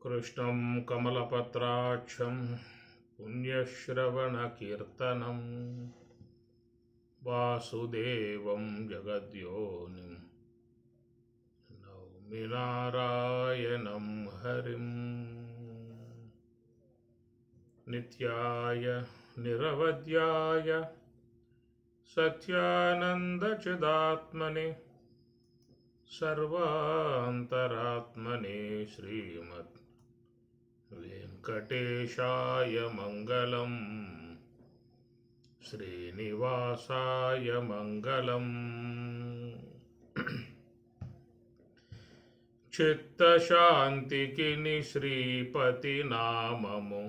कृष्णं कमलपत्राक्षं पुण्यश्रवणकीर्तनं वासुदेवं जगद्योनिं नौमि नारायणं हरिं। नित्याय निरवध्याय सत्यानन्दचिदात्मने सर्वान्तरात्मने श्रीमद् वेङ्कटेशाय मङ्गलम्, श्रीनिवासाय मङ्गलम्। चित्तशान्तिकिनि श्रीपतिनाममु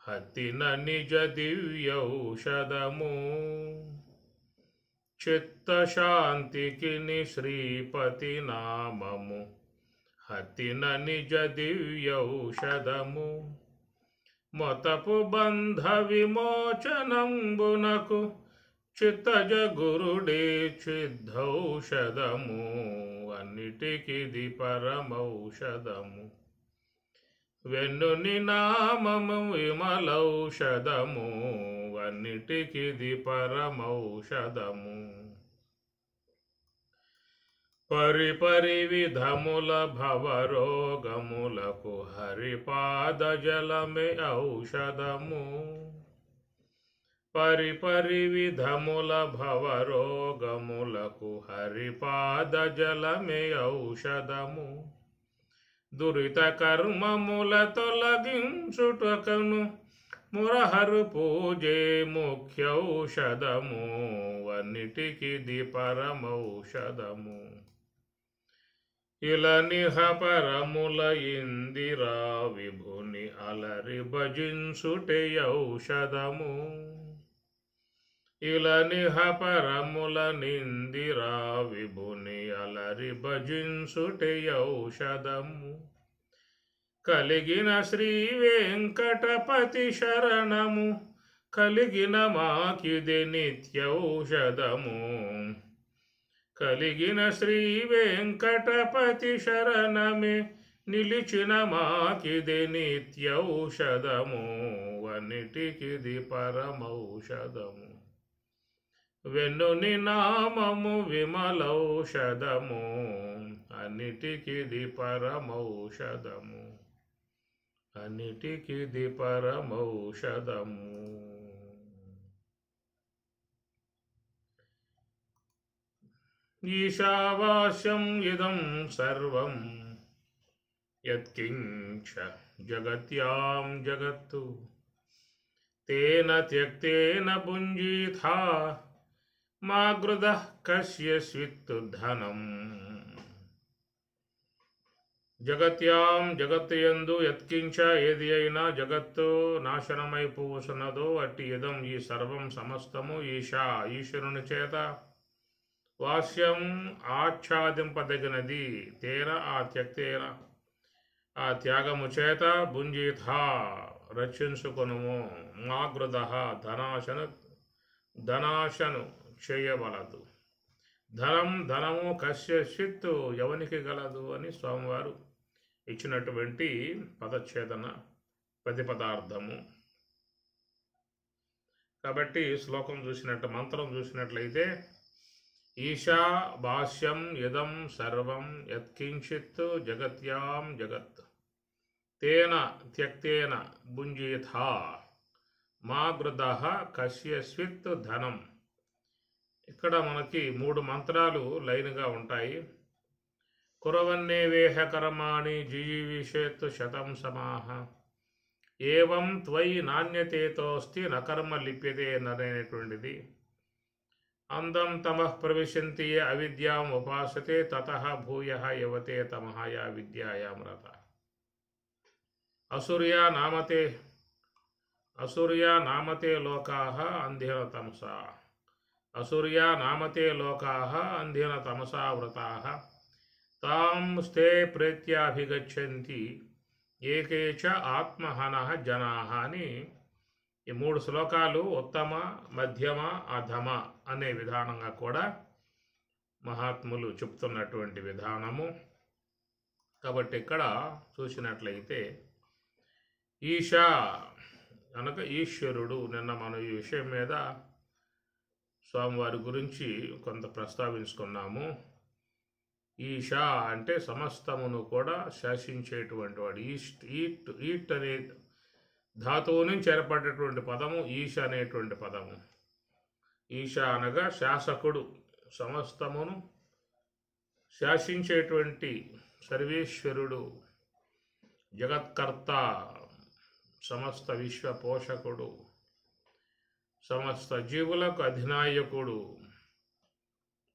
हतिन निज दिव्यौषधमु। चित्तशान्तिकिनि श्रीपतिनाममु हतिन निज दिव्यौषधमु। మొతపు బంధ విమోచనంబునకు చిత్తజ గురుడే చిద్ధౌషధము, అన్నిటికిది పరమౌషధము. వెన్నుని నామము విమలౌషధము, అన్నిటికిది పరమౌషధము. పరిపరి విధముల భవరోగములకు హరిపాద జలమే ఔషధము. పరిపరి విధముల భవరోగములకు హరిపాద జలమే ఔషధము. దురిత కర్మముల తొలగించుటకును మురహరు పూజే ముఖ్యౌషధము, అన్నిటికిది పరమౌషధము. ఇలనిహ పరముల ఇందిరా విభుని అలరి భజించుటే ఔషధము. ఇలనిహ పరముల నిందిరా విభుని అలరి భజించుటే ఔషధము. కలిగిన శ్రీ వెంకటపతి శరణము, కలిగిన మాకిది నిత్యౌషధము. కలిగిన శ్రీ వెంకటపతి శరణమే, నిలిచిన మాకిది నిత్యౌషధము, అన్నిటికిది పరమౌషధము. వెన్నుని నామము విమలౌషధము, అన్నిటికిది పరమౌషధము, అన్నిటికిది పరమౌషధము. ఈశావాస్యం ఇదం సర్వం యత్కించ జగత్యాం జగత్తు, తేన త్యక్తేన భుంజీథా మా గృధః కస్యస్విత్తు ధనం. జగత్యాం జగత్తుయందు యత్కించ ఏది అయినా జగత్తు నాశనమైపోవసున్నదో అట్టి ఇదం ఈ సర్వం సమస్తము ఈశా ఈశ్వరుని చేత వాస్యం ఆచ్ఛాదింపదగినది. తేన ఆ త్యక్తేన ఆ త్యాగము చేత భుంజీథా రక్షించుకొనుము. మా గృధః ధనాశను చేయవలదు. ధనము కస్యచిత్తు ఎవనికి గలదు అని స్వామివారు ఇచ్చినటువంటి పదచ్ఛేదన ప్రతిపదార్థము. కాబట్టి శ్లోకం మంత్రం చూసినట్లయితే ఈశా భాష్యం ఇదం సర్వం యత్కించిత్ జగత్యాం జగత్ తేన త్యక్తేన భుంజీథా మా గృధః కస్యస్విత్ ధనం. ఇక్కడ మనకి 3 మంత్రాలు లైన్గా ఉంటాయి. కురవన్నేవేహ కర్మాణి జీవిషేత్ శతం సమాహ, ఏవం త్వయి నాణ్యతేతోస్తి నకర్మ లిప్యతే అనేటువంటిది. అందం తమః ప్రవిశంతి అవిద్యాం ఉపాసతే తతః భూయః యవతే తమః యా విద్యాయాం రత. అసూర్యా నామతే లోకాః అంధేన తమసా, అసూర్యా నామతే లోకాః అంధేన తమసా వృతాః, తాం స్తే ప్రేత్యాభిగచ్చంతి ఏకే చ ఆత్మహనః జనాః అని ఈ 3 శ్లోకాలు ఉత్తమ, మధ్యమ, అధమ అనే విధానంగా కూడా మహాత్ములు చెప్తున్నటువంటి విధానము. కాబట్టి ఇక్కడ చూసినట్లయితే ఈశా అనగా ఈశ్వరుడు. నిన్న మనం ఈ విషయం మీద స్వామివారి గురించి కొంత ప్రస్తావించుకున్నాము. ఈశా అంటే సమస్తమును కూడా శాసించేటువంటి వాడు. ఈట్ అనే ధాతువు నుంచి ఏర్పడేటువంటి పదము ఈశ అనేటువంటి పదము. ఈశ అనగా శాసకుడు, సమస్తమును శాసించేటువంటి సర్వేశ్వరుడు, జగత్కర్త, సమస్త విశ్వ పోషకుడు, సమస్త జీవులకు అధినాయకుడు,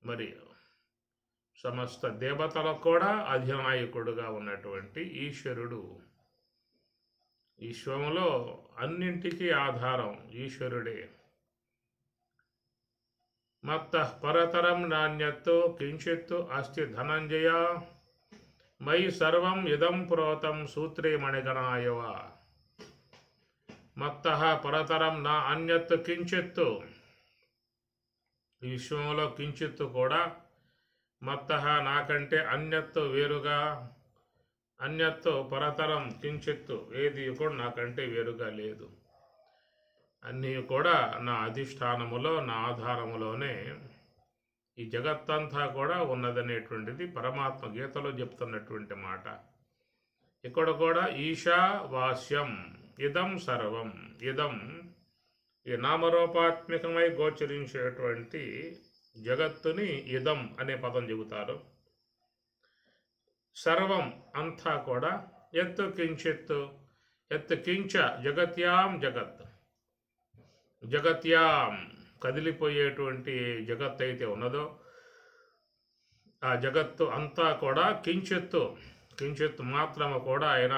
మరి సమస్త దేవతలకు కూడా అధినాయకుడుగా ఉన్నటువంటి ఈశ్వరుడు. విశ్వంలో అన్నింటికీ ఆధారం ఈశ్వరుడే. మత్తః పరతరం నాణ్యత్తు కించిత్తు అస్తి ధనంజయ మయి సర్వం ఇదం ప్రోతం సూత్రే మణిగణాయవ. మత్తః పరతరం నా అన్యత్తు కించిత్తు, ఈ విశ్వంలో కించిత్తు కూడా, మత్తః నాకంటే అన్యత్తు వేరుగా, అన్యత్తు పరతరం కించిత్తు ఏది కూడా నాకంటే వేరుగా లేదు. అన్నీ కూడా నా అధిష్టానములో, నా ఆధారములోనే ఈ జగత్తంతా కూడా ఉన్నదనేటువంటిది పరమాత్మ గీతలో చెప్తున్నటువంటి మాట. ఇక్కడ కూడా ఈశావాస్యం ఇదం సర్వం. ఇదం ఈ నామరూపాత్మకమై గోచరించేటువంటి జగత్తుని ఇదం అనే పదం చెబుతారు. సర్వం అంతా కూడా ఎత్తు కించిత్తు, ఎత్తు కించ జగత్యాం జగత్, జగత్యాం కదిలిపోయేటువంటి జగత్ అయితే ఉన్నదో ఆ జగత్తు అంతా కూడా కించిత్తు, కించిత్తు మాత్రము కూడా ఆయన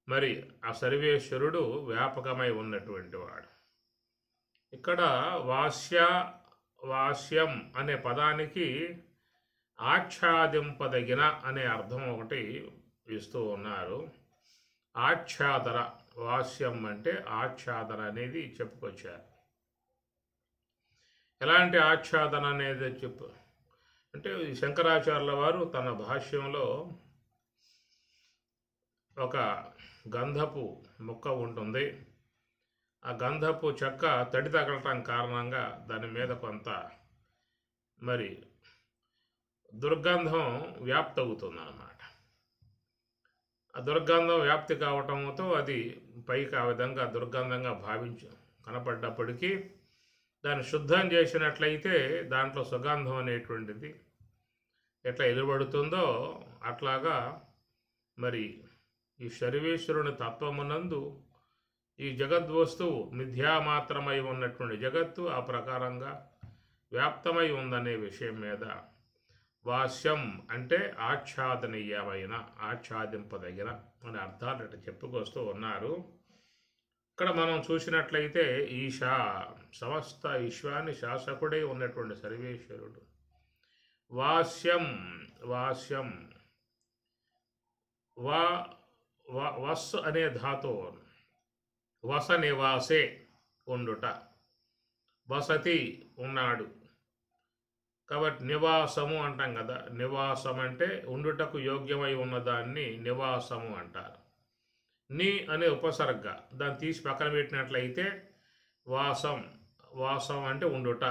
మరి ఆ సర్వేశ్వరుడు వ్యాపకమై ఉన్నటువంటి వాడు. ఇక్కడ వాస్యం అనే పదానికి ఆచ్ఛాదింపదగిన అనే అర్థం ఒకటి ఇస్తూ ఉన్నారు. ఆచ్ఛాదన, వాస్యం అంటే ఆచ్ఛాదన అనేది చెప్పుకొచ్చారు. ఎలాంటి ఆచ్ఛాదన అనేది అంటే శంకరాచార్యుల వారు తన భాష్యంలో ఒక గంధపు మొక్క ఉంటుంది. ఆ గంధపు చెక్క తడి తగలటం కారణంగా దాని మీద కొంత మరి దుర్గంధం వ్యాప్తి అవుతుందన్నమాట. ఆ దుర్గంధం వ్యాప్తి కావటంతో అది పైకి ఆ విధంగా దుర్గంధంగా కనపడ్డప్పటికీ దాన్ని శుద్ధం చేసినట్లయితే దాంట్లో సుగంధం అనేటువంటిది ఎట్లా ఎదురుపడుతుందో అట్లాగా మరి ఈ సర్వేశ్వరుని తత్వమునందు ఈ జగద్వస్తువు మిథ్యామాత్రమై ఉన్నటువంటి జగత్తు ఆ ప్రకారంగా వ్యాప్తమై ఉందనే విషయం మీద వాస్యం అంటే ఆచ్ఛాదనీయమైన, ఆచ్ఛాదింపదగిన అనే అర్థాలు అట్లా చెప్పుకొస్తూ ఉన్నారు. ఇక్కడ మనం చూసినట్లయితే ఈశా సమస్త విశ్వాన్ని శాసకుడై ఉన్నటువంటి సర్వేశ్వరుడు. వాస్యం, వాస్యం వస్ అనే ధాతువు వస నివాసే ఉండుట, వసతి ఉన్నాడు కాబట్టి నివాసము అంటాం కదా. నివాసం అంటే ఉండుటకు యోగ్యమై ఉన్నదాన్ని నివాసము అంటారు. నీ అనే ఉపసర్గ దాన్ని తీసి పక్కన పెట్టినట్లయితే వాసం, వాసం అంటే ఉండుట.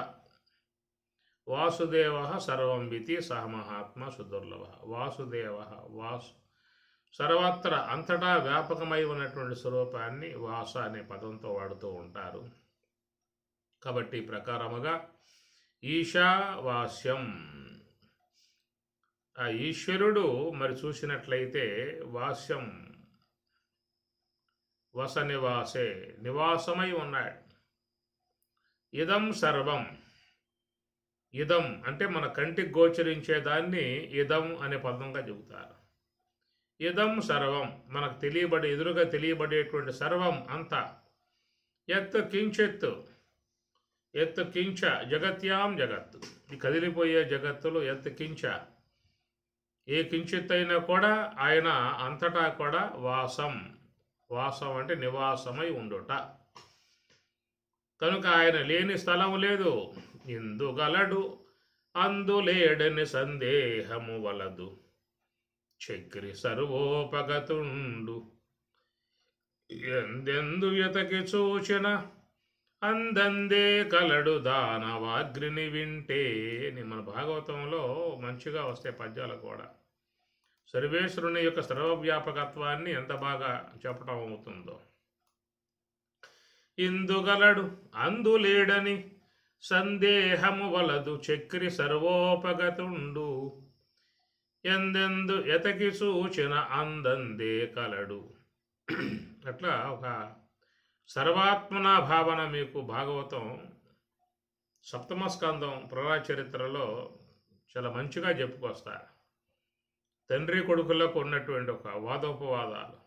వాసుదేవ సర్వం వితి సహ మహాత్మ సుదుర్లభ. వాసుదేవ సర్వత్ర అంతటా వ్యాపకమై ఉన్నటువంటి స్వరూపాన్ని వాస అనే పదంతో వాడుతూ ఉంటారు. కాబట్టి ప్రకారముగా ఈశావాస్యం ఆ ఈశ్వరుడు మరి చూసినట్లయితే వాస్యం వస నివాసే నివాసమై ఉన్నాడు. ఇదం సర్వం, ఇదం అంటే మన కంటికి గోచరించేదాన్ని ఇదం అనే పదంగా చెబుతారు. ఇదం సర్వం మనకు ఎదురుగా తెలియబడేటువంటి సర్వం అంతా. ఎత్తు కించెత్తు, ఎత్తు కించ జగత్యాం జగత్తు, ఈ కదిలిపోయే జగత్తులు ఎత్తు కించ ఏ కించిత్తైనా కూడా ఆయన అంతటా కూడా వాసం, వాసం అంటే నివాసమై ఉండుట. కనుక ఆయన లేని స్థలం లేదు. ఇందుగలడు అందులేడని సందేహము వలదు, చక్రి సర్వోపగతుండు ఎందెందు ఎతకి చూచిన అందందే కలడు దానవాగ్రిని వింటే అని మన భాగవతంలో మంచిగా వస్తాయి పద్యాలు కూడా. సర్వేశ్వరుని యొక్క సర్వవ్యాపకత్వాన్ని ఎంత బాగా చెప్పటం అవుతుందో. ఇందుగలడు అందులేడని సందేహము వలదు చక్రి సర్వోపగతుండు ఎందెందు ఎతకి సూచిన అందందే కలడు. అట్లా ఒక సర్వాత్మన భావన మీకు భాగవతం సప్తమ స్కందం ప్రళయ చరిత్రలో చాలా మంచిగా చెప్పుకొస్తారు. తండ్రి కొడుకులకు ఉన్నటువంటి ఒక వాదోపవాదాలు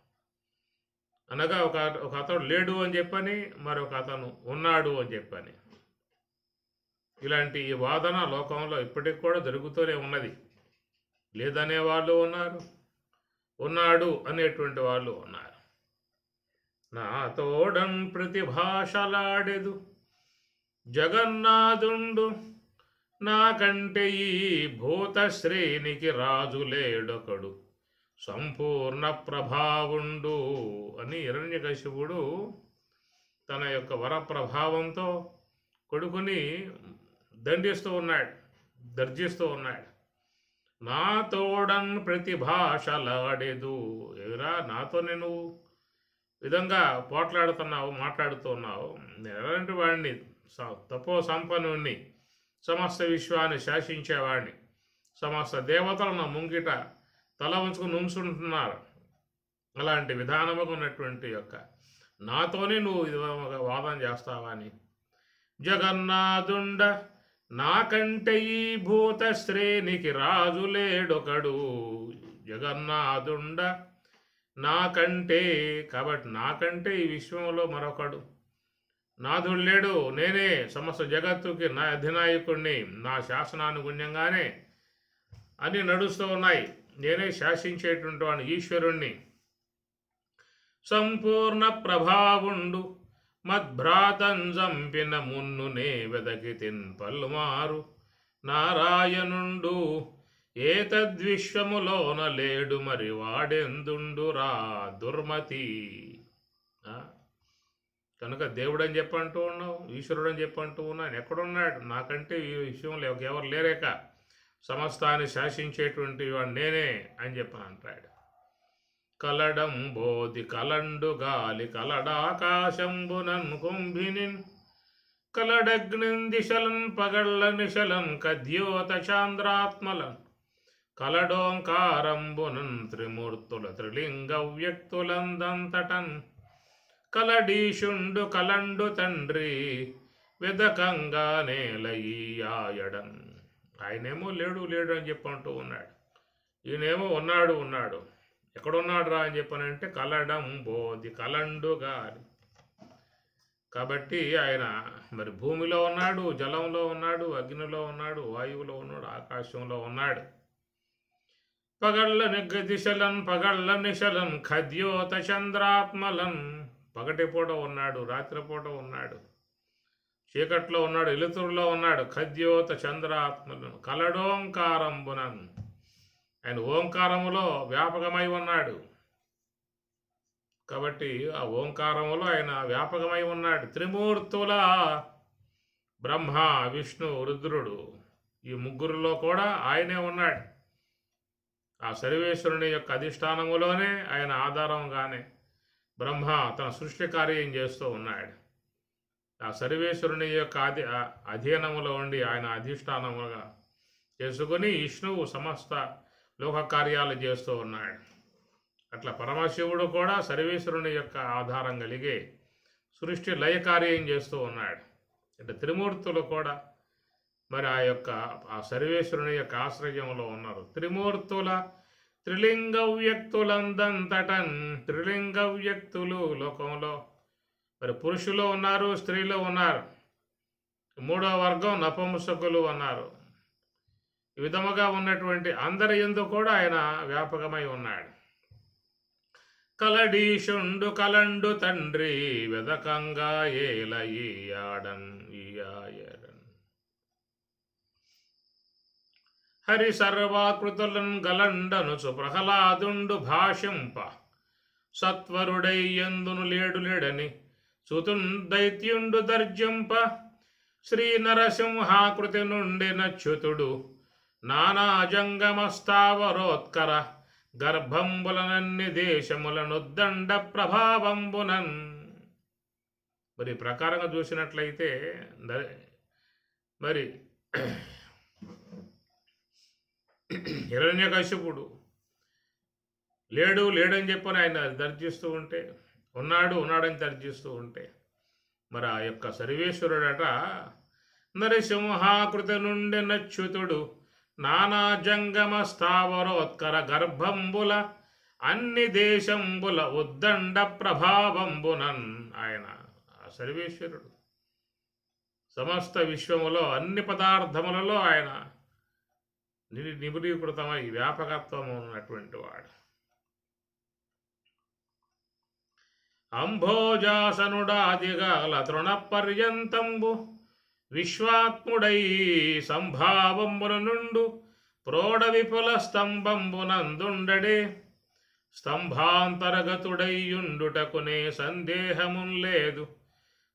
అనగా ఒక అతడు లేడు అని చెప్పని, మరొక అతను ఉన్నాడు అని చెప్పని, ఇలాంటి ఈ వాదన లోకంలో ఇప్పటికి కూడా జరుగుతూనే ఉన్నది. లేదనే వాళ్ళు ఉన్నారు, ఉన్నాడు అనేటువంటి వాళ్ళు ఉన్నారు. నా తోడన్ ప్రతిభాషలాడెదు జగన్నాథుండు నాకంటే ఈ భూత శ్రేణికి రాజులేడొకడు సంపూర్ణ ప్రభావుండు అని హిరణ్యకశిపుడు తన యొక్క వరప్రభావంతో కొడుకుని దండిస్తూ ఉన్నాడు, దర్జిస్తూ ఉన్నాడు. నా తోడన్ ప్రతిభాషలాడేదు, ఎవరా నాతో నేను విధంగా పోట్లాడుతున్నావు, మాట్లాడుతున్నావు, ఎలాంటి వాడిని, తపో సంపన్నుణ్ణి, సమస్త విశ్వాన్ని శాసించేవాడిని, సమస్త దేవతలు నా ముంగిట తల ఉంచుకుని నుంచుంటున్నారు. అలాంటి విధానముగా ఉన్నటువంటి యొక్క నాతోనే నువ్వు ఇది వాదన చేస్తావా అని. జగన్నాథుండ నాకంటే ఈ భూత శ్రేణికి రాజులేడొకడు. జగన్నాథుండ నాకంటే, కాబట్టి నాకంటే ఈ విశ్వంలో మరొకడు నాథుడు లేడు, నేనే సమస్త జగత్తుకి నా అధినాయకుడిని, నా శాసనానుగుణ్యంగానే అన్నీ నడుస్తూ ఉన్నాయి, నేనే శాసించేటువంటి వాడిని, ఈశ్వరుణ్ణి. సంపూర్ణ ప్రభావుండు మద్భ్రాతం జంపిన మున్నునే వెదకి పల్మారు నారాయణుండు ఏతద్విశ్వములోన లేడు మరి వాడెందుండురా దుర్మతి. కనుక దేవుడని చెప్పంటూ ఉన్నావు, ఈశ్వరుడని చెప్పంటూ ఉన్నాను, ఎక్కడున్నాడు? నాకంటే ఈ విషయంలో ఎవరు లేరేక సమస్తాన్ని శాసించేటువంటి వాడు నేనే అని చెప్పని అంటాడు. కలడం బోధి కలండు గాలి కలడాకాశంబునన్ కుంభినిన్ కలడగ్నిన్ దిశలన్ పగళ్ళ నిశలన్ కద్యోత చాంద్రాత్మలన్ కలడోంకారంబునన్ త్రిమూర్తుల త్రిలింగ వ్యక్తులందంతటన్ కలడీషుండు కలండు తండ్రి వెదకంగా నేలయ్యాయడన్. ఆయనేమో లేడు లేడు అని చెప్పంటూ ఉన్నాడు, ఈయనేమో ఉన్నాడు ఉన్నాడు. ఎక్కడున్నాడు రా అని చెప్పనంటే కలడం బోధి కలండు గాలి. కాబట్టి ఆయన మరి భూమిలో ఉన్నాడు, జలంలో ఉన్నాడు, అగ్నిలో ఉన్నాడు, వాయువులో ఉన్నాడు, ఆకాశంలో ఉన్నాడు. పగళ్ళ నిగ్గ దిశలన్ పగళ్ళ నిశలన్ ఖద్యోత చంద్రాత్మలన్. పగటిపూట ఉన్నాడు, రాత్రిపూట ఉన్నాడు, చీకట్లో ఉన్నాడు, ఎలుతురులో ఉన్నాడు. ఖద్యోత చంద్రాత్మలను కలడోంకారంబునన్, ఆయన ఓంకారములో వ్యాపకమై ఉన్నాడు. కాబట్టి ఆ ఓంకారములో ఆయన వ్యాపకమై ఉన్నాడు. త్రిమూర్తుల బ్రహ్మ విష్ణు రుద్రుడు, ఈ ముగ్గురులో కూడా ఆయనే ఉన్నాడు. ఆ సర్వేశ్వరుని యొక్క అధిష్టానములోనే ఆయన ఆధారంగానే బ్రహ్మ తన సృష్టి కార్యం చేస్తూ ఉన్నాడు. ఆ సర్వేశ్వరుని యొక్క అధీనములో ఉండి ఆయన అధిష్టానముగా చేసుకుని విష్ణువు సమస్త లోక కార్యాలు చేస్తూ ఉన్నాడు. అట్లా పరమశివుడు కూడా సర్వేశ్వరుని యొక్క ఆధారం కలిగి సృష్టి లయ కార్యం చేస్తూ ఉన్నాడు. అంటే త్రిమూర్తులు కూడా మరి ఆ సర్వేశ్వరుని యొక్క ఆశ్రయంలో ఉన్నారు. త్రిమూర్తుల త్రిలింగ వ్యక్తులందంతటన్. త్రిలింగ వ్యక్తులు లోకంలో మరి పురుషులు ఉన్నారు, స్త్రీలు ఉన్నారు, మూడో వర్గం నపుంసకులు ఉన్నారు. ఈ విధముగా ఉన్నటువంటి అందరి యందు కూడా ఆయన వ్యాపకమై ఉన్నాడు. కలడీషుండు కలండు తండ్రి వెదకంగా ఏలయ్యాడన్. హరి సర్వాకృతులను గలండనుచు ప్రహ్లాదుండు భాషింప సత్వరుడై ఎందును లేడని సుతుందైత్యుండు దర్జింప శ్రీ నరసింహాకృతి నుండి నచ్యుతుడు నానాజంగమస్తావరోత్కర గర్భంబులనన్ని దేశములనుద్దండ ప్రభావంబునన్. మరి ప్రకారంగా చూసినట్లయితే మరి హిరణ్యకశిపుడు లేడని చెప్పని ఆయన దర్శిస్తూ ఉంటే, ఉన్నాడని దర్శిస్తూ ఉంటే, మరి ఆ యొక్క సర్వేశ్వరుడట నరసింహాకృతి నుండి నచ్యుతుడు నానా జంగమ స్థావరోత్కర గర్భంబుల అన్ని దేశంబుల ఉద్దండ ప్రభావంబునన్. ఆయన ఆ సర్వేశ్వరుడు సమస్త విశ్వములో అన్ని పదార్థములలో ఆయన నిబిడీకృతమై వ్యాపకత్వము ఉన్నటువంటి వాడు. అంభోజాసనుడాదిగాల తృణపర్యంతంబు విశ్వాత్ముడై సంభావంబున నుండు ప్రోఢ విపుల స్తంభంబునందుండడే స్తంభాంతరగతుడైయుండుటకునే సందేహమున్ లేదు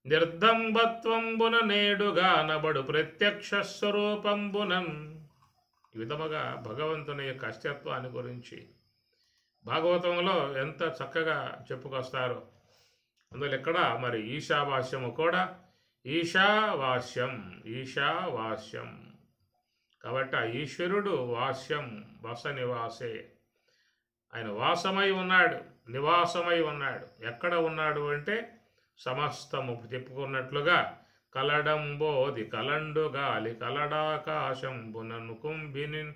నిర్దంబత్వంబున నేడుగానబడు ప్రత్యక్ష స్వరూపంబునన్. ఈ విధముగా భగవంతుని యొక్క అస్తిత్వాన్ని గురించి భాగవతంలో ఎంత చక్కగా చెప్పుకొస్తారో. అందులో ఎక్కడ మరి ఈశావాస్యము కూడా ఈశావాస్యం కాబట్టి ఆ ఈశ్వరుడు వాస్యం వస నివాసే, ఆయన వాసమై ఉన్నాడు, నివాసమై ఉన్నాడు. ఎక్కడ ఉన్నాడు అంటే సమస్తము చెప్పుకున్నట్లుగా కలడంబోది కలండు గాలి కలడాకాశంబునను కుంభినిన్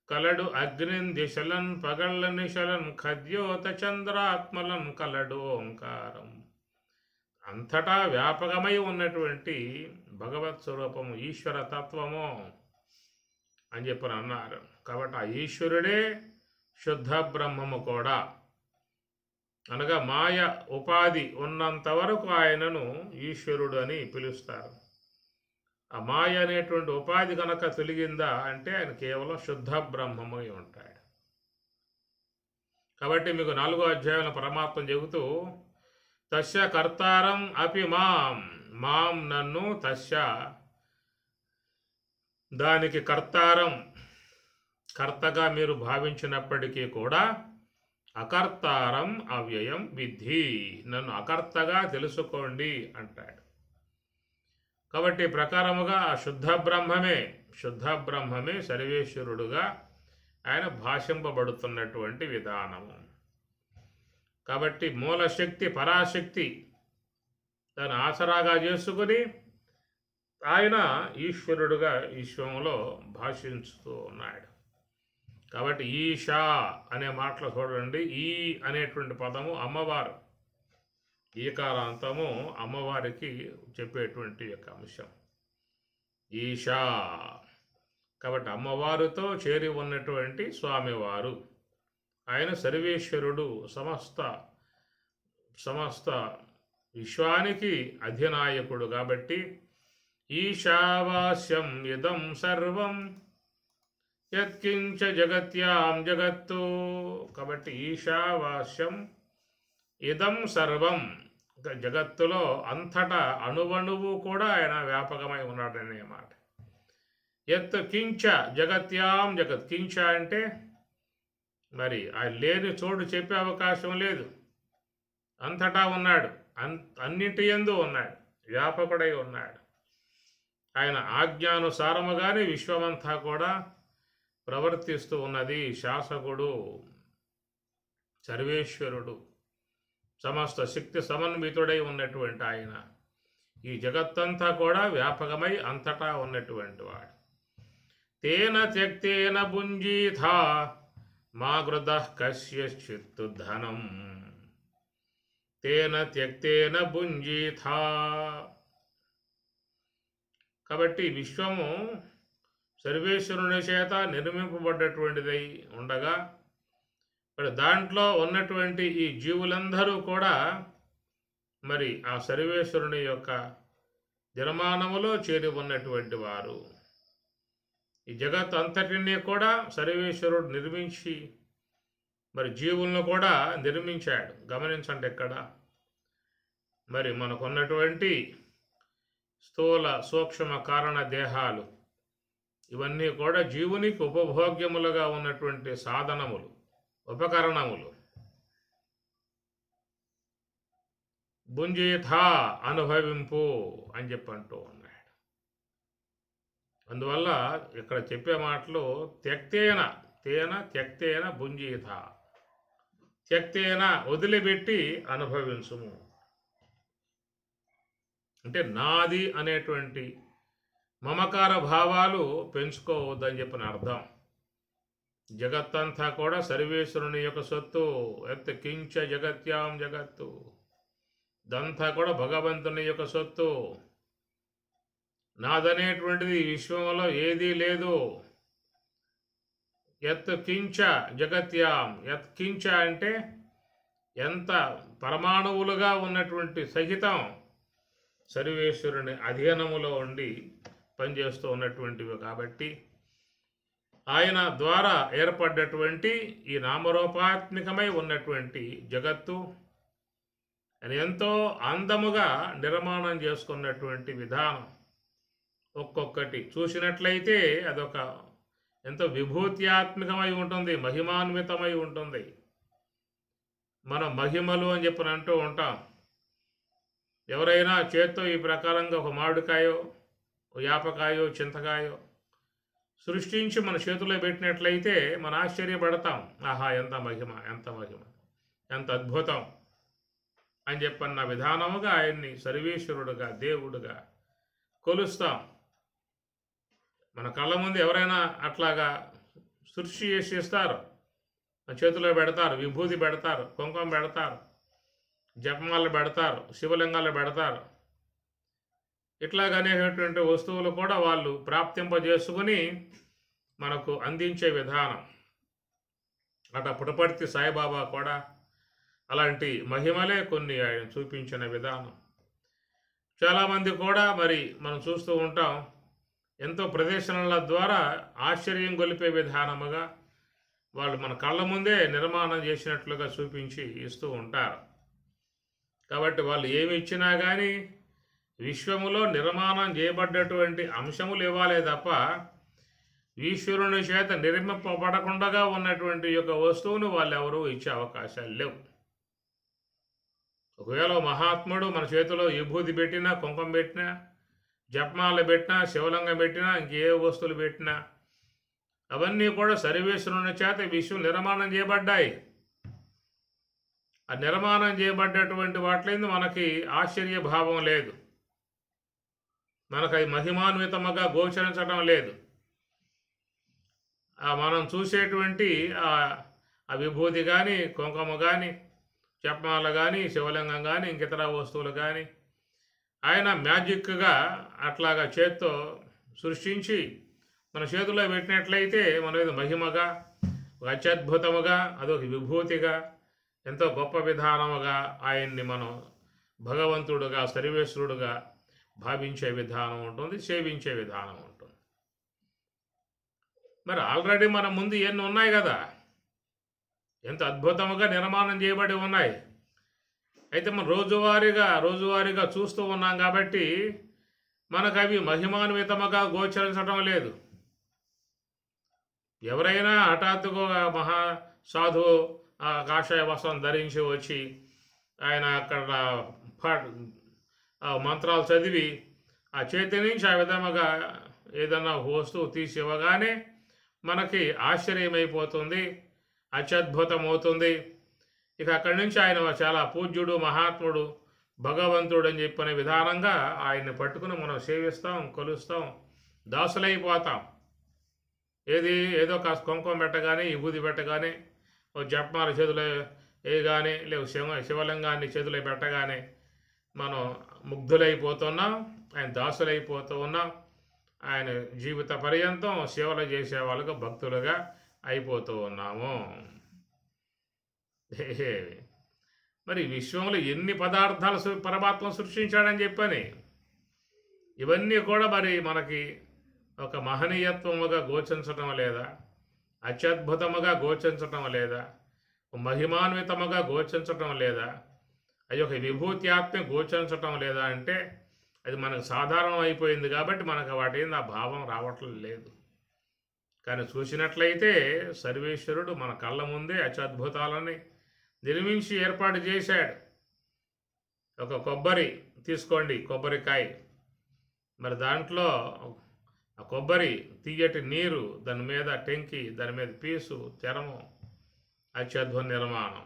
కలడు అగ్నిన్ దిశలన్ పగళ్ళ నిశలన్ ఖద్యోత చంద్రాత్మలన్ కలడు ఓంకారం. అంతటా వ్యాపకమై ఉన్నటువంటి భగవత్ స్వరూపము ఈశ్వర తత్వము అని చెప్పని అన్నారు. కాబట్టి ఆ ఈశ్వరుడే శుద్ధ బ్రహ్మము కూడా. అనగా మాయ ఉపాధి ఉన్నంత వరకు ఆయనను ఈశ్వరుడు అని పిలుస్తారు. ఆ మాయ అనేటువంటి ఉపాధి కనుక తొలగిందా అంటే ఆయన కేవలం శుద్ధ బ్రహ్మమై ఉంటాడు. కాబట్టి మీకు 4వ అధ్యాయంలో పరమాత్మ చెబుతూ తస్య కర్తారం అపి మాం నన్ను తస్య దానికి కర్తగా మీరు భావించినప్పటికీ కూడా అకర్తారం అవ్యయం విద్ధి, నన్ను అకర్తగా తెలుసుకోండి అంటాడు. కాబట్టి ప్రకారముగా ఆ శుద్ధ బ్రహ్మమే సర్వేశ్వరుడుగా ఆయన భాషింపబడుతున్నటువంటి విధానము. కాబట్టి మూలశక్తి పరాశక్తి దాన్ని ఆసరాగా చేసుకుని ఆయన ఈశ్వరుడుగా విశ్వంలో భాషించుతూ ఉన్నాడు. కాబట్టి ఈశా అనే మాటలు చూడండి, ఈ అనేటువంటి పదము అమ్మవారు, ఈకారాంతము అమ్మవారికి చెప్పేటువంటి యొక్క అంశం ఈశా. కాబట్టి అమ్మవారితో చేరి ఉన్నటువంటి స్వామివారు ఆయన సర్వేశ్వరుడు, సమస్త విశ్వానికి అధినాయకుడు. కాబట్టి ఈశావాస్యం ఇదం సర్వం యత్కించ జగత్యాం జగత్తు. కాబట్టి ఈశావాస్యం ఇదం సర్వం, జగత్తులో అంతటా అణువణువు కూడా ఆయన వ్యాపకమై ఉన్నాడనే మాట. యత్ కించ జగత్యాం జగత్, కించ అంటే మరి ఆయన లేని చోటు చెప్పే అవకాశం లేదు, అంతటా ఉన్నాడు, అన్నింటి యందు ఉన్నాడు, వ్యాపకుడై ఉన్నాడు. ఆయన ఆజ్ఞానుసారముగానే విశ్వమంతా కూడా ప్రవర్తిస్తూ ఉన్నది. శాసకుడు, సర్వేశ్వరుడు, సమస్త శక్తి సమన్వితుడై ఉన్నటువంటి ఆయన ఈ జగత్తంతా కూడా వ్యాపకమై అంతటా ఉన్నటువంటి వాడు. తేన త్యక్తేన భుంజీథా మా గృధః కస్యచిత్తు ధనం, తేన త్యక్తేన భుంజీథా. కాబట్టి విశ్వము సర్వేశ్వరుని చేత నిర్మింపబడ్డటువంటిదై ఉండగా మరి దాంట్లో ఉన్నటువంటి ఈ జీవులందరూ కూడా మరి ఆ సర్వేశ్వరుని యొక్క నిర్మాణములో చేరి ఉన్నటువంటి వారు. ఈ జగత్ అంతటిని కూడా సర్వేశ్వరుడు నిర్మించి మరి జీవులను కూడా నిర్మించాడు. గమనించండి ఎక్కడ మరి మనకున్నటువంటి స్థూల సూక్ష్మ కారణ దేహాలు ఇవన్నీ కూడా జీవునికి ఉపభోగ్యములుగా ఉన్నటువంటి సాధనములు, ఉపకరణములు. భుంజీథా అనుభవింపు అని చెప్పంటూ ఉన్నాడు. అందువల్ల ఇక్కడ చెప్పే మాటలు త్యక్తేన భుంజీథ, త్యక్తేన వదిలిపెట్టి అనుభవించుము. అంటే నాది అనేటువంటి మమకార భావాలు పెంచుకోవద్దని చెప్పిన అర్థం. జగత్తంతా కూడా సర్వేశ్వరుని యొక్క సొత్తు. ఎత్ కించ జగత్యాం జగత్తు, ఇదంతా కూడా భగవంతుని యొక్క సొత్తు. నాదనేటువంటిది ఈ విశ్వంలో ఏదీ లేదు. యత్ కించ జగత్యాం, యత్ కించ అంటే ఎంత పరమాణువులుగా ఉన్నటువంటి సహితం సర్వేశ్వరుని అధీనములో ఉండి పనిచేస్తూ ఉన్నటువంటివి కాబట్టి ఆయన ద్వారా ఏర్పడ్డటువంటి ఈ నామరూపాత్మికమై ఉన్నటువంటి జగత్తు అని ఎంతో అందముగా నిర్మాణం చేసుకున్నటువంటి విధానం. ఒక్కొక్కటి చూసినట్లయితే అదొక ఎంతో విభూత్యాత్మికమై ఉంటుంది, మహిమాన్వితమై ఉంటుంది. మనం మహిమలు అని చెప్పి అంటూ ఉంటాం. ఎవరైనా చేత్తో ఈ ప్రకారంగా ఒక మామిడికాయో, యాపకాయో, చింతకాయో సృష్టించి మన చేతిలో పెట్టినట్లయితే మనం ఆశ్చర్యపడతాం. ఆహా, ఎంత మహిమ, ఎంత మహిమ, ఎంత అద్భుతం అని చెప్పన్న విధానముగా ఆయన్ని సర్వేశ్వరుడుగా, దేవుడుగా కొలుస్తాం. మన కళ్ళ ముందు ఎవరైనా అట్లాగా సృష్టి చేసి ఇస్తారు, చేతిలో పెడతారు, విభూతి పెడతారు, కుంకుమ పెడతారు, జపమాలు పెడతారు, శివలింగాలు పెడతారు. ఇట్లాగనేటువంటి వస్తువులు కూడా వాళ్ళు ప్రాప్తింపజేసుకుని మనకు అందించే విధానం. అట పుటపర్తి సాయిబాబా కూడా అలాంటి మహిమలే కొన్ని ఆయన చూపించిన విధానం. చాలామంది కూడా మరి మనం చూస్తూ ఉంటాం, ఎంతో ప్రదర్శనల ద్వారా ఆశ్చర్యం గొలిపే విధానముగా వాళ్ళు మన కళ్ళ ముందే నిర్మాణం చేసినట్లుగా చూపించి ఇస్తూ ఉంటారు. కాబట్టి వాళ్ళు ఏమి ఇచ్చినా కానీ విశ్వములో నిర్మాణం చేయబడ్డటువంటి అంశములు ఇవ్వాలే తప్ప ఈశ్వరుని చేత నిర్మింపబడకుండా ఉన్నటువంటి యొక్క వస్తువును వాళ్ళు ఎవరూ ఇచ్చే అవకాశాలు లేవు. ఒకవేళ మహాత్ముడు మన చేతిలో విభూతి పెట్టినా, కుంకుమ పెట్టినా, జపమాల పెట్టినా, శివలింగం పెట్టినా, ఇంకే వస్తువులు పెట్టినా అవన్నీ కూడా సర్వేశ్వరుని చేత విశ్వం నిర్మాణం చేయబడ్డాయి. ఆ నిర్మాణం చేయబడ్డటువంటి వాటిలో మనకి ఆశ్చర్య భావం లేదు, మనకు అది మహిమాన్వితముగా గోచరించడం లేదు. మనం చూసేటువంటి ఆ విభూతి కానీ, కుంకుమ కానీ, జపమాల కానీ, శివలింగం కానీ, ఇంకితర వస్తువులు కానీ ఆయన మ్యాజిక్గా అట్లాగా చేత్తో సృష్టించి మన చేతిలో పెట్టినట్లయితే మన మీద మహిమగా, అత్యద్భుతముగా, అదొక విభూతిగా, ఎంతో గొప్ప విధానముగా ఆయన్ని మనం భగవంతుడుగా, సర్వేశ్వరుడుగా భావించే విధానం ఉంటుంది, సేవించే విధానం ఉంటుంది. మరి ఆల్రెడీ మన ముందు ఎన్ని ఉన్నాయి కదా, ఎంత అద్భుతముగా నిర్మాణం చేయబడి ఉన్నాయి. అయితే మనం రోజువారీగా చూస్తూ ఉన్నాం కాబట్టి మనకు అవి మహిమాన్వితముగా గోచరించడం లేదు. ఎవరైనా హఠాత్తుగా మహా సాధువు కాషాయ వస్త్రం ధరించి వచ్చి ఆయన అక్కడ మంత్రాలు చదివి ఆ చేతి నుంచి ఆ విధముగా ఏదన్నా వస్తువు తీసి ఇవ్వగానే మనకి ఆశ్చర్యమైపోతుంది, అత్యద్భుతమవుతుంది. ఇక అక్కడి నుంచి ఆయన చాలా పూజ్యుడు, మహాత్ముడు, భగవంతుడు అని చెప్పిన విధానంగా ఆయన్ని పట్టుకుని మనం సేవిస్తాం, కొలుస్తాం, దాసులైపోతాం. ఏదో కాస్త కుంకుమ పెట్టగానే, విభూతి పెట్టగానే, ఓ జపమాల చేతిలో వేయగానే, లేవు శివలింగాన్ని చేతిలో పెట్టగానే మనం ముగ్ధులైపోతున్నాం, ఆయన దాసులైపోతూ ఉన్నాం. ఆయన జీవిత పర్యంతం సేవలు చేసే వాళ్ళకు భక్తులుగా అయిపోతూ ఉన్నాము. మరి విశ్వంలో ఎన్ని పదార్థాలు పరమాత్మ సృష్టించాడని చెప్పని ఇవన్నీ కూడా మరి మనకి ఒక మహనీయత్వముగా గోచరించటం లేదా, అత్యద్భుతముగా గోచరించటం లేదా, మహిమాన్వితముగా గోచరించటం లేదా, అది ఒక విభూత్యాత్మ గోచరించటం లేదా అంటే అది మనకు సాధారణం అయిపోయింది కాబట్టి మనకు వాటి ఆ భావం రావట్లేదు లేదు. కానీ చూసినట్లయితే సర్వేశ్వరుడు మన కళ్ళ ముందే అత్యద్భుతాలని నిర్మించి ఏర్పాటు చేశాడు. ఒక కొబ్బరి తీసుకోండి, కొబ్బరికాయ, మరి దాంట్లో ఆ కొబ్బరి తీయటి నీరు, దాని మీద టెంకి, దాని మీద పీసు, చరము, అత్యద్భుత నిర్మాణం.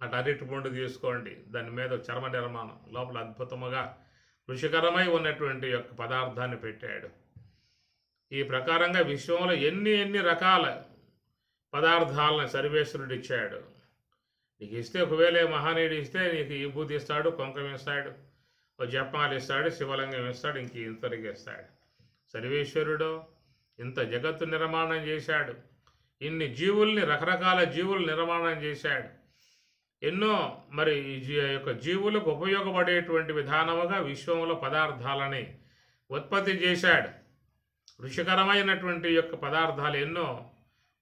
అటు అరటి పండు తీసుకోండి, దాని మీద చర్మ నిర్మాణం, లోపల అద్భుతముగా రుచికరమై ఉన్నటువంటి యొక్క పదార్థాన్ని పెట్టాడు. ఈ ప్రకారంగా విశ్వంలో ఎన్ని రకాల పదార్థాలను సర్వేశ్వరుడు ఇచ్చాడు. నీకు ఇస్తే ఒకవేళ మహానీయుడు ఇస్తే నీకు విభూతి ఇస్తాడు, కుంకుమ ఇస్తాడు, ఒక జపాలు ఇస్తాడు, శివలింగం ఇస్తాడు, ఇంక ఇంతరికి ఇస్తాడు. సర్వేశ్వరుడు ఇంత జగత్తు నిర్మాణం చేశాడు, ఇన్ని జీవుల్ని, రకరకాల జీవులు నిర్మాణం చేశాడు. ఎన్నో మరి ఈ యొక్క జీవులకు ఉపయోగపడేటువంటి విధానముగా విశ్వంలో పదార్థాలని ఉత్పత్తి చేశాడు. రుచికరమైనటువంటి యొక్క పదార్థాలు ఎన్నో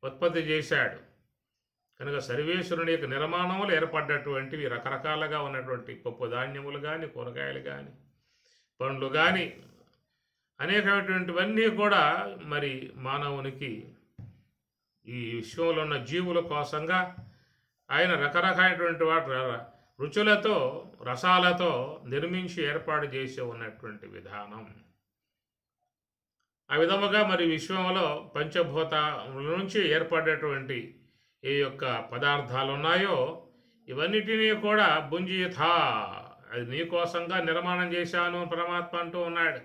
ఉత్పత్తి చేశాడు. కనుక సర్వేశ్వరుని యొక్క నిర్మాణములు ఏర్పడ్డటువంటివి రకరకాలుగా ఉన్నటువంటి పప్పు ధాన్యములు కానీ, కూరగాయలు కానీ, పండ్లు కానీ, అనేకమైనటువంటివన్నీ కూడా మరి మానవునికి ఈ విశ్వంలో ఉన్న జీవుల కోసంగా ఆయన రకరకాలైనటువంటి వాటి రుచులతో, రసాలతో నిర్మించి ఏర్పాటు చేసి ఉన్నటువంటి విధానం. ఆ విధముగా మరి విశ్వంలో పంచభూతాల నుంచి ఏర్పడేటువంటి ఏ యొక్క పదార్థాలు ఉన్నాయో ఇవన్నిటినీ కూడా భుంజిథా, అది నీ కోసంగా నిర్మాణం చేశాను పరమాత్మ అంటూ ఉన్నాడు.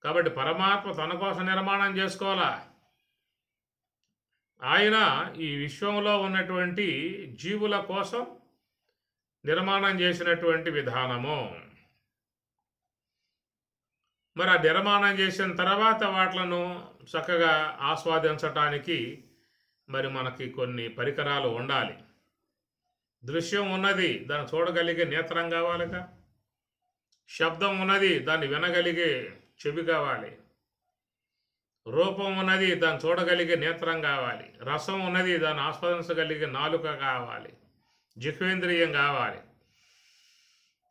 కాబట్టి పరమాత్మ తన కోసం నిర్మాణం చేసుకోవాలా. ఆయన ఈ విశ్వంలో ఉన్నటువంటి జీవుల కోసం నిర్మాణం చేసినటువంటి విధానము. మరి ఆ నిర్మాణం చేసిన తర్వాత వాటిలను చక్కగా ఆస్వాదించటానికి మరి మనకి కొన్ని పరికరాలు ఉండాలి. దృశ్యం ఉన్నది, దాన్ని చూడగలిగే నేత్రం కావాలిగా. శబ్దం ఉన్నది, దాన్ని వినగలిగే చెవి కావాలి. రూపం ఉన్నది, దాన్ని చూడగలిగే నేత్రం కావాలి. రసం ఉన్నది, దాన్ని ఆస్వాదించగలిగే నాలుక కావాలి, జిహ్వేంద్రియం కావాలి.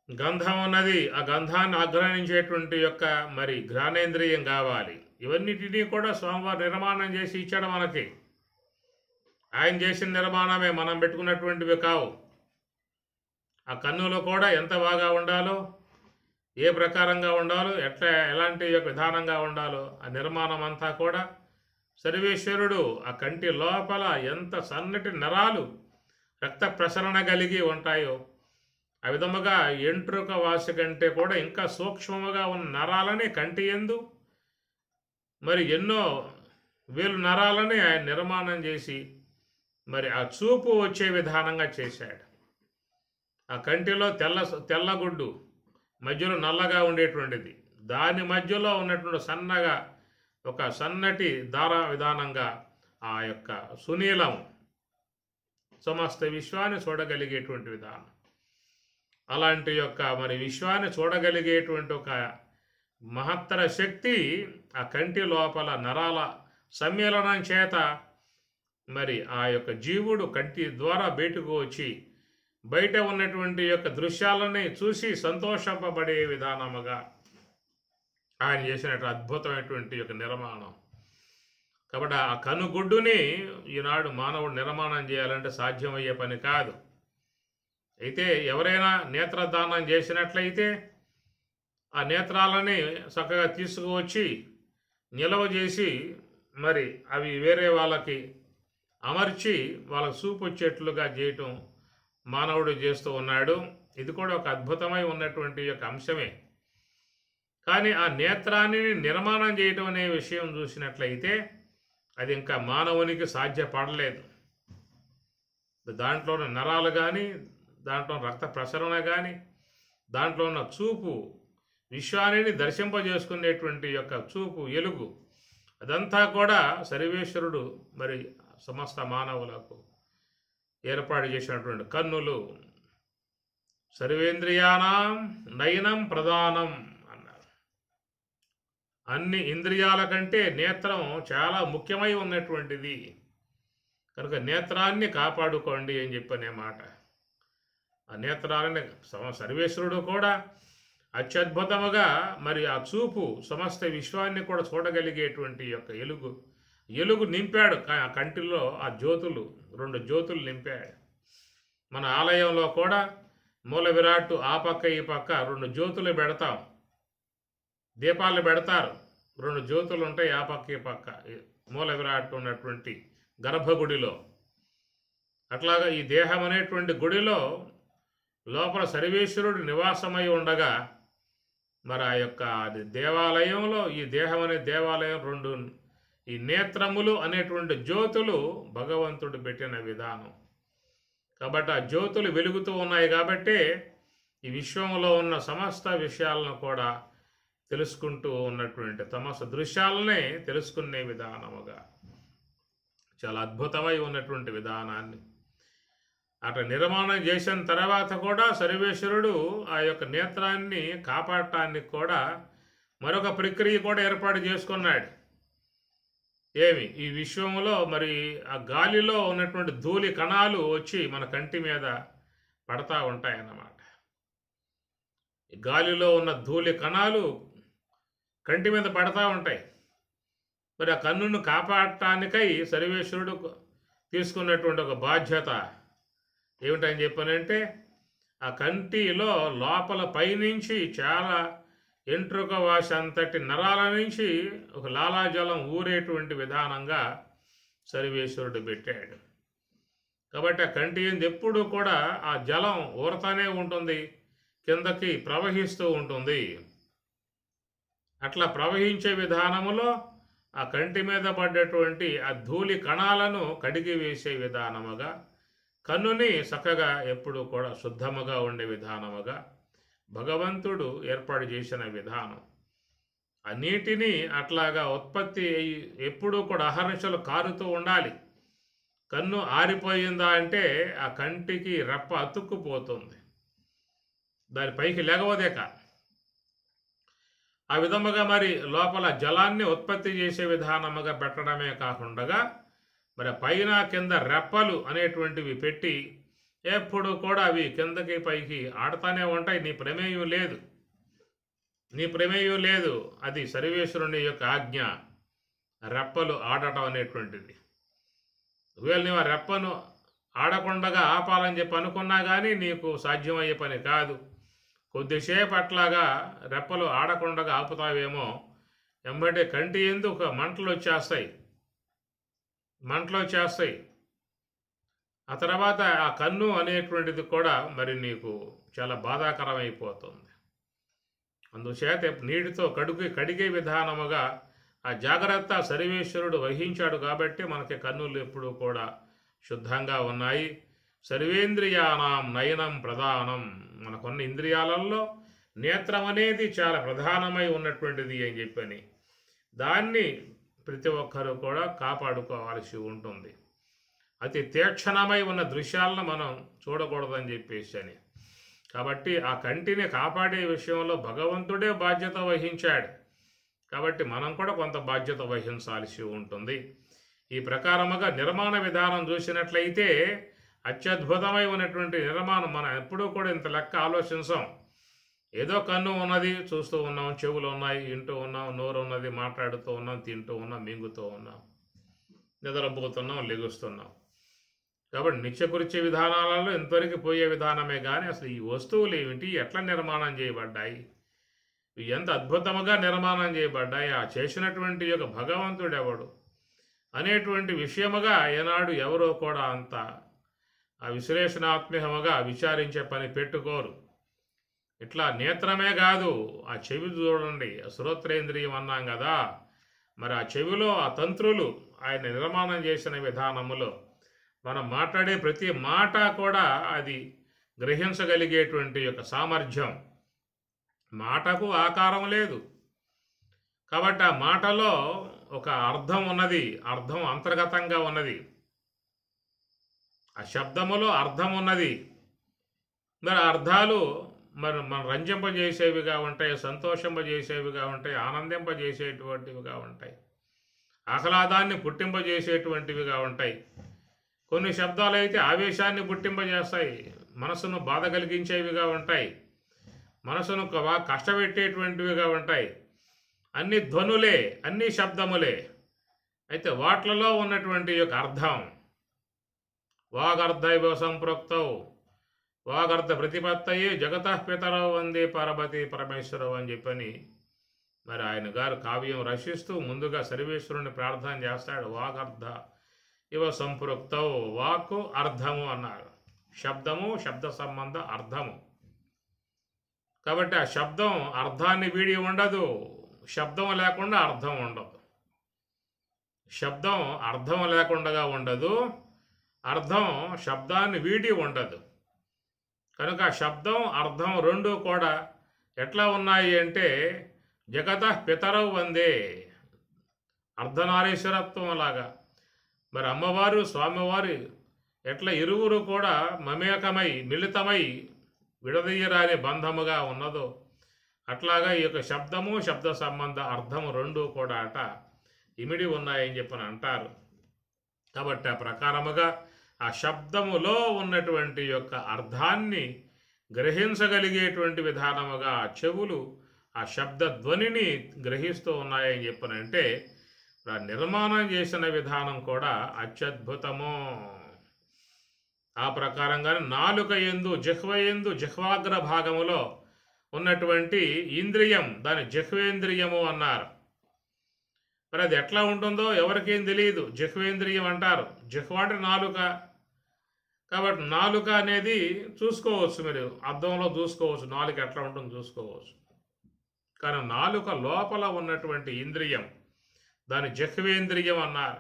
గంధం ఉన్నది, ఆ గంధాన్ని ఆగ్రహించేటువంటి యొక్క మరి ఘ్రాణేంద్రియం కావాలి. ఇవన్నిటినీ కూడా స్వామివారు నిర్మాణం చేసి ఇచ్చాడు మనకి. ఆయన చేసిన నిర్మాణమే, మనం పెట్టుకున్నటువంటివి కావు. ఆ కన్నులు కూడా ఎంత బాగా ఉండాలో, ఏ ప్రకారంగా ఉండాలో, ఎలాంటి యొక్క విధానంగా ఉండాలో ఆ నిర్మాణం అంతా కూడా సర్వేశ్వరుడు ఆ కంటి లోపల ఎంత సన్నటి నరాలు రక్త ప్రసరణ కలిగి ఉంటాయో ఆ విధముగా ఎంట్రుక వాసి కంటే కూడా ఇంకా సూక్ష్మముగా ఉన్న నరాలని కంటి యందు మరి ఎన్నో వేలు నరాలని ఆయన నిర్మాణం చేసి మరి ఆ చూపు వచ్చే విధానంగా చేశాడు. ఆ కంటిలో తెల్లగుడ్డు మధ్యలో నల్లగా ఉండేటువంటిది, దాని మధ్యలో ఉన్నటువంటి సన్నగా ఒక సన్నటి దార విధానంగా ఆ యొక్క సునీలం సమస్త విశ్వాన్ని చూడగలిగేటువంటి విధానం. అలాంటి యొక్క మరి విశ్వాన్ని చూడగలిగేటువంటి ఒక మహత్తర శక్తి ఆ కంటి లోపల నరాల సమ్మేళనం చేత మరి ఆ యొక్క జీవుడు కంటి ద్వారా బయటకు వచ్చి బయట ఉన్నటువంటి యొక్క దృశ్యాలని చూసి సంతోషపడే విధానముగా ఆయన చేసినట్టు అద్భుతమైనటువంటి యొక్క నిర్మాణం. కాబట్టి ఆ కనుగుడ్డుని ఈనాడు మానవుడు నిర్మాణం చేయాలంటే సాధ్యమయ్యే పని కాదు. అయితే ఎవరైనా నేత్రదానం చేసినట్లయితే ఆ నేత్రాలని చక్కగా తీసుకువచ్చి నిలవ చేసి మరి అవి వేరే వాళ్ళకి అమర్చి వాళ్ళకు చూపు వచ్చేట్లుగా చేయటం మానవుడు చేస్తూ ఉన్నాడు. ఇది కూడా ఒక అద్భుతమై ఉన్నటువంటి యొక్క అంశమే. కానీ ఆ నేత్రాన్ని నిర్మాణం చేయటం అనే విషయం చూసినట్లయితే అది ఇంకా మానవునికి సాధ్యపడలేదు. దాంట్లో ఉన్న నరాలు కానీ, దాంట్లో రక్త ప్రసరణ కానీ, దాంట్లో ఉన్న చూపు, విశ్వాన్ని దర్శింపజేసుకునేటువంటి యొక్క చూపు, ఎలుగు, అదంతా కూడా సర్వేశ్వరుడు మరి సమస్త మానవులకు ఏర్పాటు చేసినటువంటి కన్నులు. సర్వేంద్రియానాం నయనం ప్రధానం అన్నారు. అన్ని ఇంద్రియాల కంటే నేత్రం చాలా ముఖ్యమై ఉన్నటువంటిది. కనుక నేత్రాన్ని కాపాడుకోండి అని చెప్పనే మాట. ఆ నేత్రాలని సర్వేశ్వరుడు కూడా అత్యద్భుతముగా మరి ఆ చూపు సమస్త విశ్వాన్ని కూడా చూడగలిగేటువంటి యొక్క ఎలుగు నింపాడు. కంటిలో ఆ జ్యోతులు 2 జ్యోతులు నింపాడు. మన ఆలయంలో కూడా మూల విరాట్టు ఆ పక్క ఈ పక్క 2 జ్యోతులు పెడతాం, దీపాలు పెడతారు. 2 జ్యోతులు ఉంటాయి ఆ పక్క ఈ పక్క మూల విరాట్టు ఉన్నటువంటి గర్భగుడిలో. అట్లాగా ఈ దేహం అనేటువంటి గుడిలో లోపల సర్వేశ్వరుడు నివాసమై ఉండగా మరి ఆ యొక్క దేవాలయంలో ఈ దేహం అనే దేవాలయం 2 ఈ నేత్రములు అనేటువంటి జ్యోతులు భగవంతుడు పెట్టిన విధానం. కాబట్టి ఆ జ్యోతులు వెలుగుతూ ఉన్నాయి కాబట్టే ఈ విశ్వంలో ఉన్న సమస్త విషయాలను కూడా తెలుసుకుంటూ ఉన్నటువంటి సమస్త దృశ్యాలనే తెలుసుకునే విధానముగా చాలా అద్భుతమై ఉన్నటువంటి విధానాన్ని అట్లా నిర్మాణం చేసిన తర్వాత కూడా సర్వేశ్వరుడు ఆ యొక్క నేత్రాన్ని కాపాడటానికి కూడా మరొక ప్రక్రియ కూడా ఏర్పాటు చేసుకున్నాడు. ఏమి ఈ విశ్వంలో మరి ఆ గాలిలో ఉన్నటువంటి ధూళి కణాలు వచ్చి మన కంటి మీద పడతా ఉంటాయన్నమాట. గాలిలో ఉన్న ధూళి కణాలు కంటి మీద పడతా ఉంటాయి. మరి ఆ కన్నును కాపాడటానికై సర్వేశ్వరుడు తీసుకున్నటువంటి ఒక బాధ్యత ఏమిటని చెప్పానంటే ఆ కంటిలో లోపల పైనుంచి చాలా ఎంట్రుక వాసి అంతటి నరాల నుంచి ఒక లాలాజలం ఊరేటువంటి విధానంగా సర్వేశ్వరుడు పెట్టాడు. కాబట్టి ఆ కంటి ఎప్పుడూ కూడా ఆ జలం ఊరతానే ఉంటుంది, కిందకి ప్రవహిస్తూ ఉంటుంది. అట్లా ప్రవహించే విధానములో ఆ కంటి మీద పడ్డటువంటి ఆ ధూళి కణాలను కడిగి వేసే విధానముగా కన్నుని చక్కగా ఎప్పుడూ కూడా శుద్ధముగా ఉండే విధానముగా భగవంతుడు ఏర్పాటు చేసిన విధానం. ఆ నీటిని అట్లాగా ఉత్పత్తి ఎప్పుడూ కూడా అహర్నిశలు కారుతూ ఉండాలి. కన్ను ఆరిపోయిందా అంటే ఆ కంటికి రెప్ప అతుక్కుపోతుంది, దాని పైకి లెగవదేక. ఆ విధముగా మరి లోపల జలాన్ని ఉత్పత్తి చేసే విధానముగా పెట్టడమే కాకుండా మరి పైన కింద రెప్పలు అనేటువంటివి పెట్టి ఎప్పుడు కూడా అవి కిందకి పైకి ఆడుతూనే ఉంటాయి. నీ ప్రమేయం లేదు, అది సర్వేశ్వరుని యొక్క ఆజ్ఞ. రెప్పలు ఆడటం అనేటువంటిది. ఒకవేళ నీవు ఆ రెప్పను ఆడకుండా ఆపాలని చెప్పి అనుకున్నా కానీ నీకు సాధ్యమయ్యే పని కాదు. కొద్దిసేపు అట్లాగా రెప్పలు ఆడకుండా ఆపుతావేమో, ఎంబటే కంటి ఎందుకు మంటలు వచ్చేస్తాయి. ఆ తర్వాత ఆ కన్ను అనేటువంటిది కూడా మరి నీకు చాలా బాధాకరమైపోతుంది. అందుచేత నీటితో కడిగే విధానముగా ఆ జాగ్రత్త సర్వేశ్వరుడు వహించాడు కాబట్టి మనకి కన్నులు ఎప్పుడూ కూడా శుద్ధంగా ఉన్నాయి. సర్వేంద్రియానాం నయనం ప్రధానం. మనకున్న ఇంద్రియాలలో నేత్రం అనేది చాలా ప్రధానమై ఉన్నటువంటిది అని చెప్పని దాన్ని ప్రతి ఒక్కరూ కూడా కాపాడుకోవాల్సి ఉంటుంది. అతి తీక్షణమై ఉన్న దృశ్యాలను మనం చూడకూడదని చెప్పేసి అని. కాబట్టి ఆ కంటిని కాపాడే విషయంలో భగవంతుడే బాధ్యత వహించాడు. కాబట్టి మనం కూడా కొంత బాధ్యత వహించాల్సి ఉంటుంది. ఈ ప్రకారముగా నిర్మాణ విధానం చూసినట్లయితే అత్యద్భుతమై ఉన్నటువంటి నిర్మాణం మనం ఎప్పుడూ కూడా ఇంత లెక్క ఆలోచించాం. ఏదో కన్ను ఉన్నది, చూస్తూ ఉన్నాం, చెవులు ఉన్నాయి, వింటూ ఉన్నాం, నోరు ఉన్నది, మాట్లాడుతూ ఉన్నాం, తింటూ ఉన్నాం, మింగుతూ ఉన్నాం, నిద్రపోతున్నాం, లెగుస్తున్నాం. కాబట్టి నిత్యకృత్య విధానాలలో ఇంతవరకు పోయే విధానమే కానీ అసలు ఈ వస్తువులు ఏమిటి, ఎట్లా నిర్మాణం చేయబడ్డాయి, ఎంత అద్భుతంగా నిర్మాణం చేయబడ్డాయి, ఆ చేసినటువంటి యొక్క భగవంతుడు ఎవడు అనేటువంటి విషయముగా ఏనాడు ఎవరో కూడా అంత ఆ విశ్లేషణాత్మకముగా విచారించే పని పెట్టుకోరు. ఇట్లా నేత్రమే కాదు, ఆ చెవి చూడండి, శ్రోత్రేంద్రియం అన్నాం కదా, మరి ఆ చెవిలో ఆ తంత్రులు ఆయన నిర్మాణం చేసిన విధానములో మనం మాట్లాడే ప్రతి మాట కూడా అది గ్రహించగలిగేటువంటి యొక్క సామర్థ్యం. మాటకు ఆకారం లేదు కాబట్టి ఆ మాటలో ఒక అర్థం ఉన్నది, అర్థం అంతర్గతంగా ఉన్నది, ఆ శబ్దములో అర్థం ఉన్నది. మరి అర్థాలు మరి మన రంజింపజేసేవిగా ఉంటాయి, సంతోషింపజేసేవిగా ఉంటాయి, ఆనందింపజేసేటువంటివిగా ఉంటాయి, ఆహ్లాదాన్ని పుట్టింపజేసేటువంటివిగా ఉంటాయి. కొన్ని శబ్దాలు అయితే ఆవేశాన్ని పుట్టింపజేస్తాయి, మనసును బాధ కలిగించేవిగా ఉంటాయి, మనసును కష్టపెట్టేటువంటివిగా ఉంటాయి. అన్ని ధ్వనులే, అన్ని శబ్దములే. అయితే వాట్లలో ఉన్నటువంటి యొక్క అర్థం, వాగర్ధైవ సంపృక్తౌ వాగర్ధ ప్రతిపత్తయే జగతః పితరౌ వందే పార్వతీ పరమేశ్వరవు అని చెప్పని మరి ఆయన గారు కావ్యం రచిస్తూ ముందుగా సర్వేశ్వరుని ప్రార్థన చేస్తాడు. వాగర్ధ ఇవ సంపృక్తౌ, వాక్కు అర్థము అన్నారు, శబ్దము శబ్ద సంబంధ అర్థము. కాబట్టి ఆ శబ్దం అర్థాన్ని వీడి ఉండదు, శబ్దం లేకుండా అర్థం ఉండదు. శబ్దం అర్థం లేకుండా ఉండదు, అర్థం శబ్దాన్ని వీడి ఉండదు. కనుక శబ్దం అర్థం రెండు కూడా ఎట్లా ఉన్నాయి అంటే జగతః పితరౌ వందే, అర్ధనారీశ్వరత్వం లాగా. మరి అమ్మవారు స్వామివారు ఎట్లా ఇరువురు కూడా మమేకమై మిళితమై విడదీయరాని బంధముగా ఉన్నదో అట్లాగా ఈ యొక్క శబ్దము శబ్ద సంబంధ అర్థము రెండు కూడా ఇమిడి ఉన్నాయని చెప్పని అంటారు. కాబట్టి ఆ ప్రకారముగా ఆ శబ్దములో ఉన్నటువంటి యొక్క అర్థాన్ని గ్రహించగలిగేటువంటి విధానముగా చెవులు ఆ శబ్ద ధ్వనిని గ్రహిస్తూ ఉన్నాయని చెప్పనంటే నిర్మాణం చేసిన విధానం కూడా అత్యద్భుతము. ఆ ప్రకారంగానే నాలుక యందు జిహ్వాగ్ర భాగములో ఉన్నటువంటి ఇంద్రియం దాని జిహ్వేంద్రియము అన్నారు. మరి అది ఎట్లా ఉంటుందో ఎవరికేం తెలియదు. జిహ్వేంద్రియం అంటారు. జిహ్వ అంటే నాలుక, కాబట్టి నాలుక అనేది చూసుకోవచ్చు, మీరు అద్దంలో చూసుకోవచ్చు నాలుక ఎట్లా ఉంటుందో చూసుకోవచ్చు. కానీ నాలుక లోపల ఉన్నటువంటి ఇంద్రియం దాని జిహ్వేంద్రియం అన్నారు.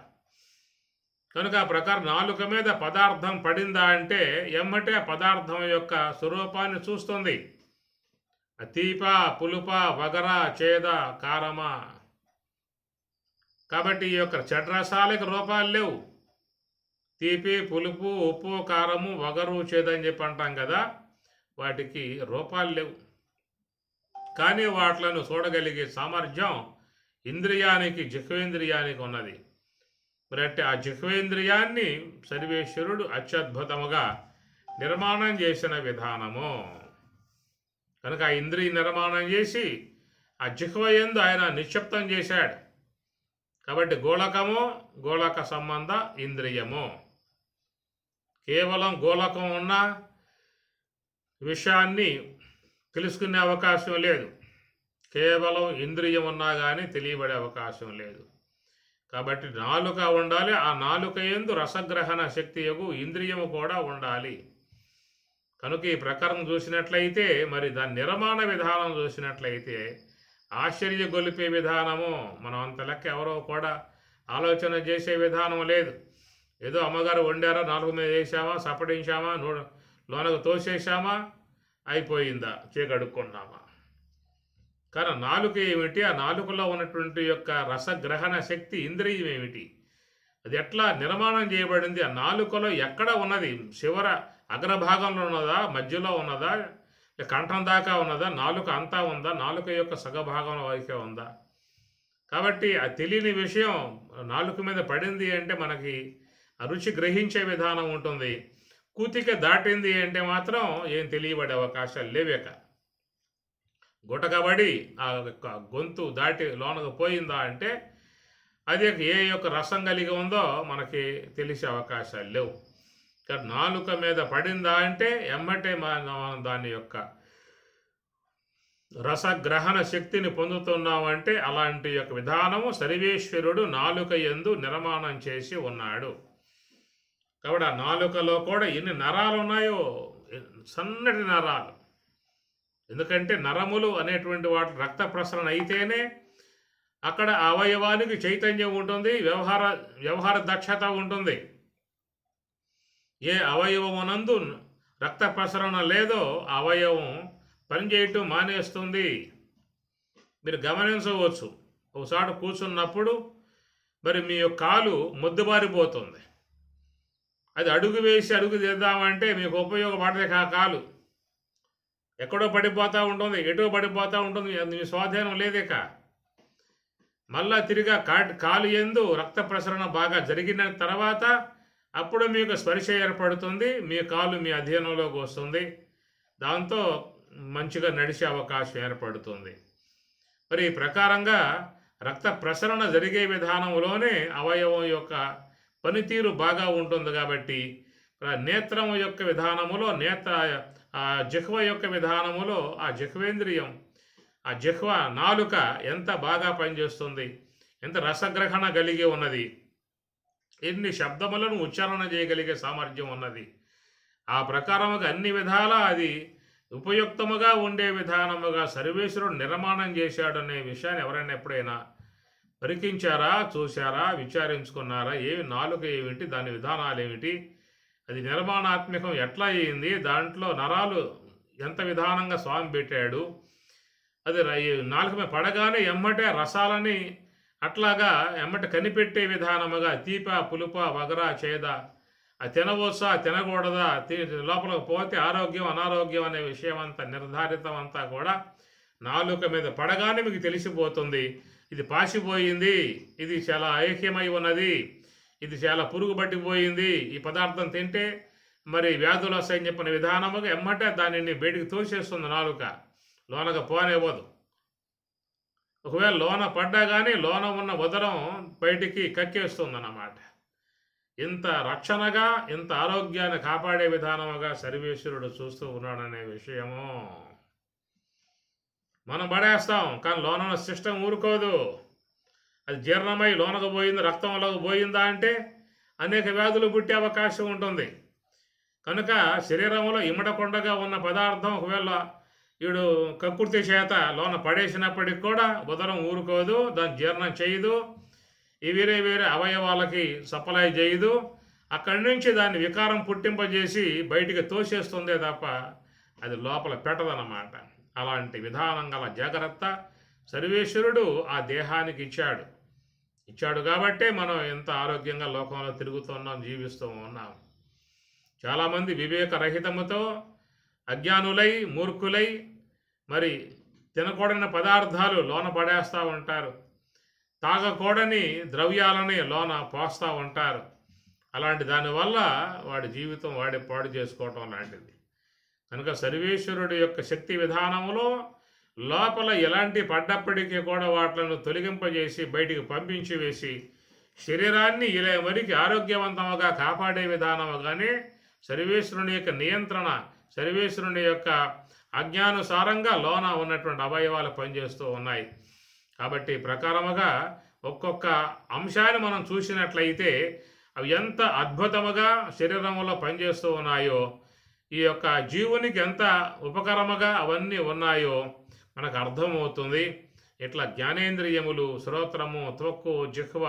కనుక ఆ ప్రకారం నాలుక మీద పదార్థం పడిందా అంటే ఎమ్మటే ఆ పదార్థం యొక్క స్వరూపాన్ని చూస్తుంది. తీప, పులుప, వగర, చేద, కారమ. కాబట్టి ఈ యొక్క చెడ్రసాలకు రూపాలు లేవు. తీపి, పులుపు, ఉప్పు, కారము, వగరు, చేదు అని చెప్పి అంటాం కదా, వాటికి రూపాలు లేవు. కానీ వాటిలను చూడగలిగే సామర్థ్యం ఇంద్రియానికి, జిహ్వేంద్రియానికి ఉన్నది. మరి ఆ జిహ్వేంద్రియాన్ని సర్వేశ్వరుడు అత్యద్భుతముగా నిర్మాణం చేసిన విధానము. కనుక ఆ ఇంద్రియ నిర్మాణం చేసి ఆ జిహ్వయందు ఆయన నిక్షిప్తం చేశాడు. కాబట్టి గోళకము, గోళక సంబంధ ఇంద్రియము. కేవలం గోళకం ఉన్న విషయాన్ని తెలుసుకునే అవకాశం లేదు, కేవలం ఇంద్రియం ఉన్నా కానీ తెలియబడే అవకాశం లేదు. కాబట్టి నాలుక ఉండాలి, ఆ నాలుక యందు రసగ్రహణ శక్తి యొక్క ఇంద్రియము కూడా ఉండాలి. కనుక ఈ ప్రకారం చూసినట్లయితే మరి దాని నిర్మాణ విధానం చూసినట్లయితే ఆశ్చర్య గొలిపే విధానము. మనం అంత లెక్క ఎవరో కూడా ఆలోచన చేసే విధానం లేదు. ఏదో అమ్మగారు వండారా, నాలుగు మీద వేసామా, సపడించామా, లోనకు తోసేసామా, అయిపోయిందా, చేకడుక్కున్నామా. కానీ నాలుక ఏమిటి, ఆ నాలుకలో ఉన్నటువంటి యొక్క రసగ్రహణ శక్తి ఇంద్రియం ఏమిటి, అది ఎట్లా నిర్మాణం చేయబడింది, ఆ నాలుకలో ఎక్కడ ఉన్నది, చివర అగ్రభాగంలో ఉన్నదా, మధ్యలో ఉన్నదా, కంఠం దాకా ఉన్నదా, నాలుక అంతా ఉందా, నాలుక యొక్క సగభాగం వరకే ఉందా. కాబట్టి ఆ తెలియని విషయం నాలుక మీద పడింది అంటే మనకి ఆ రుచి గ్రహించే విధానం ఉంటుంది. కూతిక దాటింది అంటే మాత్రం ఏం తెలియబడే అవకాశాలు లేవేక. గుటకబడి ఆ యొక్క గొంతు దాటి లోనకు పోయిందా అంటే అది ఏ యొక్క రసం కలిగి ఉందో మనకి తెలిసే అవకాశాలు లేవు. కానీ నాలుక మీద పడిందా అంటే ఎమ్మటే దాని యొక్క రసగ్రహణ శక్తిని పొందుతున్నామంటే అలాంటి యొక్క విధానము సర్వేశ్వరుడు నాలుక యందు నిర్మాణం చేసి ఉన్నాడు. కాబట్టి ఆ నాలుకలో కూడా ఎన్ని నరాలు ఉన్నాయో, సన్నటి నరాలు. ఎందుకంటే నరములు అనేటువంటి వాటి రక్త ప్రసరణ అయితేనే అక్కడ అవయవానికి చైతన్యం ఉంటుంది, వ్యవహార దక్షత ఉంటుంది. ఏ అవయవమునందు రక్త ప్రసరణ లేదో అవయవం పనిచేయటం మానేస్తుంది. మీరు గమనించవచ్చు, ఒకసారి కూర్చున్నప్పుడు మరి మీ యొక్క కాలు మొద్దుబారిపోతుంది. అది అడుగు వేసి అడుగు తీద్దామంటే మీకు ఉపయోగపడదు ఆ కాలు. ఎక్కడో పడిపోతూ ఉంటుంది, ఎటో పడిపోతూ ఉంటుంది, మీ స్వాధీనం లేదిక. మళ్ళా తిరిగా కాలు యందు రక్త ప్రసరణ బాగా జరిగిన తర్వాత అప్పుడు మీకు స్పర్శ ఏర్పడుతుంది, మీ కాలు మీ అధీనంలోకి వస్తుంది, దాంతో మంచిగా నడిచే అవకాశం ఏర్పడుతుంది. మరి ఈ ప్రకారంగా రక్త ప్రసరణ జరిగే విధానంలోనే అవయవం యొక్క పనితీరు బాగా ఉంటుంది. కాబట్టి నేత్రం యొక్క విధానములో జిహ్వ యొక్క విధానములో ఆ జిహ్వేంద్రియం, ఆ జిహ్వ నాలుక ఎంత బాగా పనిచేస్తుంది, ఎంత రసగ్రహణ కలిగి ఉన్నది, ఎన్ని శబ్దములను ఉచ్చారణ చేయగలిగే సామర్థ్యం ఉన్నది. ఆ ప్రకారముగా అన్ని విధాలా అది ఉపయుక్తముగా ఉండే విధానముగా సర్వేశ్వరుడు నిర్మాణం చేశాడనే విషయాన్ని ఎవరైనా ఎప్పుడైనా పరికించారా, చూశారా, విచారించుకున్నారా? నాలుక ఏమిటి, దాని విధానాలు ఏమిటి, అది నిర్మాణాత్మకం ఎట్లా అయింది, దాంట్లో నరాలు ఎంత విధానంగా స్వామి పెట్టాడు, అది నాలుక మీద పడగానే ఎమ్మటే రసాలని అట్లాగా ఎమ్మట కనిపెట్టే విధానముగా తీప, పులుప, వగర, చేద, అది తినవచ్చా, తినకూడదా, లోపలికి పోతే ఆరోగ్యం, అనారోగ్యం అనే విషయం అంతా నిర్ధారితం అంతా కూడా నాలుక మీద పడగానే మీకు తెలిసిపోతుంది. ఇది పాసిపోయింది, ఇది చాలా ఐక్యమై ఉన్నది, ఇది చాలా పురుగు పట్టిపోయింది, ఈ పదార్థం తింటే మరి వ్యాధులు వస్తాయని చెప్పిన విధానముగా ఎమ్మటే దానిని బయటికి తోసేస్తుంది నాలుక, లోనగా పోనివ్వదు. ఒకవేళ లోన పడ్డా కానీ లోన ఉన్న ఉదరం బయటికి కక్కేస్తుంది అన్నమాట. ఇంత రక్షణగా, ఇంత ఆరోగ్యాన్ని కాపాడే విధానముగా సర్వేశ్వరుడు చూస్తూ ఉన్నాడనే విషయము మనం పడేస్తాం, కానీ లోన సిస్టమ్ ఊరుకోదు. అది జీర్ణమై లోనకు పోయింది, రక్తంలోకి పోయిందా అంటే అనేక వ్యాధులు పుట్టే అవకాశం ఉంటుంది. కనుక శరీరంలో ఇమడకొండగా ఉన్న పదార్థం ఒకవేళ వీడు కక్కుర్తి చేత లోన పడేసినప్పటికి కూడా ఉదరం ఊరుకోదు, దాన్ని జీర్ణం చేయదు, ఈ వేరే వేరే అవయవాలకి సప్లై చేయదు, అక్కడి నుంచి దాన్ని వికారం పుట్టింపజేసి బయటికి తోసేస్తుందే తప్ప అది లోపల పెట్టదన్నమాట. అలాంటి విధానం గల జాగ్రత్త సర్వేశ్వరుడు ఆ దేహానికి ఇచ్చాడు కాబట్టే మనం ఎంత ఆరోగ్యంగా లోకంలో తిరుగుతున్నాం, జీవిస్తూ ఉన్నాం. చాలామంది వివేకరహితముతో అజ్ఞానులై, మూర్ఖులై మరి తినకూడని పదార్థాలు లోన పడేస్తూ ఉంటారు, తాగకూడని ద్రవ్యాలని లోన పోస్తూ ఉంటారు. అలాంటి దానివల్ల వాడి జీవితం వాడే పాడు చేసుకోవటం లాంటిది. కనుక సర్వేశ్వరుడు యొక్క శక్తి విధానంలో లోపల ఎలాంటి పడ్డప్పటికీ కూడా వాటిలను తొలగింపజేసి బయటికి పంపించి వేసి శరీరాన్ని ఇలా మరికి ఆరోగ్యవంతముగా కాపాడే విధానముగానే సర్వేశ్వరుని యొక్క నియంత్రణ, సర్వేశ్వరుని యొక్క ఆజ్ఞానుసారంగా లోన ఉన్నటువంటి అవయవాలు పనిచేస్తూ ఉన్నాయి. కాబట్టి ప్రకారముగా ఒక్కొక్క అంశాన్ని మనం చూసినట్లయితే అవి ఎంత అద్భుతముగా శరీరంలో పనిచేస్తూ ఉన్నాయో, ఈ యొక్క జీవునికి ఎంత ఉపకరముగా అవన్నీ ఉన్నాయో మనకు అర్థమవుతుంది. ఇట్లా జ్ఞానేంద్రియములు, శ్రోత్రము, త్వక్కు, జిహ్వ,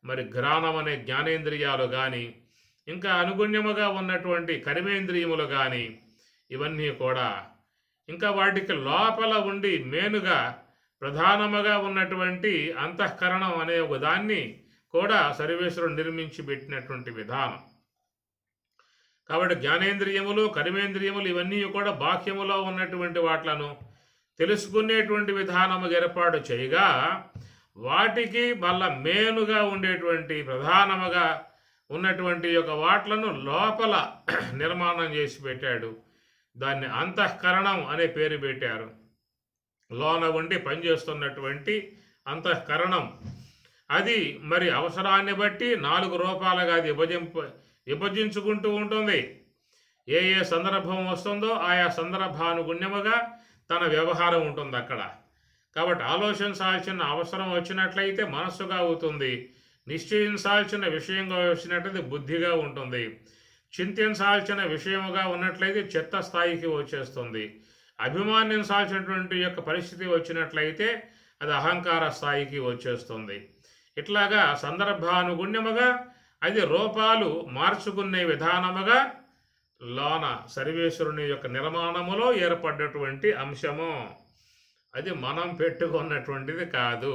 మరి ఘ్రాణం అనే జ్ఞానేంద్రియాలు కానీ, ఇంకా అనుగుణ్యముగా ఉన్నటువంటి కర్మేంద్రియములు కానీ, ఇవన్నీ కూడా ఇంకా వాటికి లోపల ఉండి మేనుగా ప్రధానముగా ఉన్నటువంటి అంతఃకరణం అనే ఒక దాన్ని కూడా సర్వేశ్వరుడు నిర్మించి పెట్టినటువంటి విధానం. కాబట్టి జ్ఞానేంద్రియములు, కర్మేంద్రియములు ఇవన్నీ కూడా బాహ్యములో ఉన్నటువంటి వాట్లను తెలుసుకునేటువంటి విధానము ఏర్పాటు చేయగా, వాటికి మళ్ళా మేనుగా ఉండేటువంటి ప్రధానముగా ఉన్నటువంటి యొక్క వాట్లను లోపల నిర్మాణం చేసి పెట్టాడు. దాన్ని అంతఃకరణం అనే పేరు పెట్టారు. లోన ఉండి పనిచేస్తున్నటువంటి అంతఃకరణం అది మరి అవసరాన్ని బట్టి 4 రూపాలుగా అది విభజించుకుంటూ ఉంటుంది. ఏ ఏ సందర్భం వస్తుందో ఆయా సందర్భానుగుణ్యముగా తన వ్యవహారం ఉంటుంది అక్కడ. కాబట్టి ఆలోచించాల్సిన అవసరం వచ్చినట్లయితే మనస్సుగా అవుతుంది, నిశ్చయించాల్సిన విషయంగా వచ్చినట్లయితే బుద్ధిగా ఉంటుంది, చింతించాల్సిన విషయముగా ఉన్నట్లయితే చిత్త స్థాయికి వచ్చేస్తుంది, అభిమానించాల్సినటువంటి యొక్క పరిస్థితి వచ్చినట్లయితే అది అహంకార స్థాయికి వచ్చేస్తుంది. ఇట్లాగా సందర్భానుగుణ్యముగా అది రూపాలు మార్చుకునే విధానముగా లోన సర్వేశ్వరుని యొక్క నిర్మాణములో ఏర్పడ్డటువంటి అంశము. అది మనం పెట్టుకున్నటువంటిది కాదు.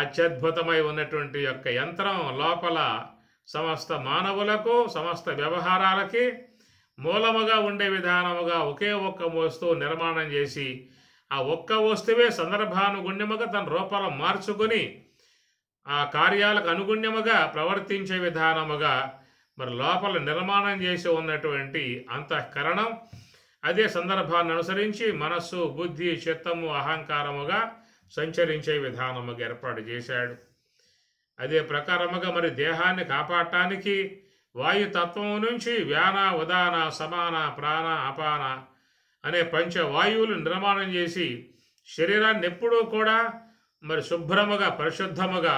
అత్యద్భుతమై ఉన్నటువంటి యొక్క యంత్రం లోపల సమస్త మానవులకు, సమస్త వ్యవహారాలకి మూలముగా ఉండే విధానముగా ఒకే ఒక్క వస్తువు నిర్మాణం చేసి ఆ ఒక్క వస్తువే సందర్భానుగుణ్యముగా తన రూపాలను మార్చుకొని ఆ కార్యాలకు అనుగుణ్యముగా ప్రవర్తించే విధానముగా మరి లోపల నిర్మాణం చేసి ఉన్నటువంటి అంతఃకరణం అదే సందర్భాన్ని అనుసరించి మనస్సు, బుద్ధి, చిత్తము, అహంకారముగా సంచరించే విధానముగా ఏర్పాటు చేశాడు. అదే ప్రకారముగా మరి దేహాన్ని కాపాడటానికి వాయుతత్వం నుంచి వ్యాన, ఉదాన, సమాన, ప్రాణ, అపాన అనే పంచవాయువులు నిర్మాణం చేసి శరీరాన్ని ఎప్పుడూ కూడా మరి శుభ్రముగా, పరిశుద్ధముగా,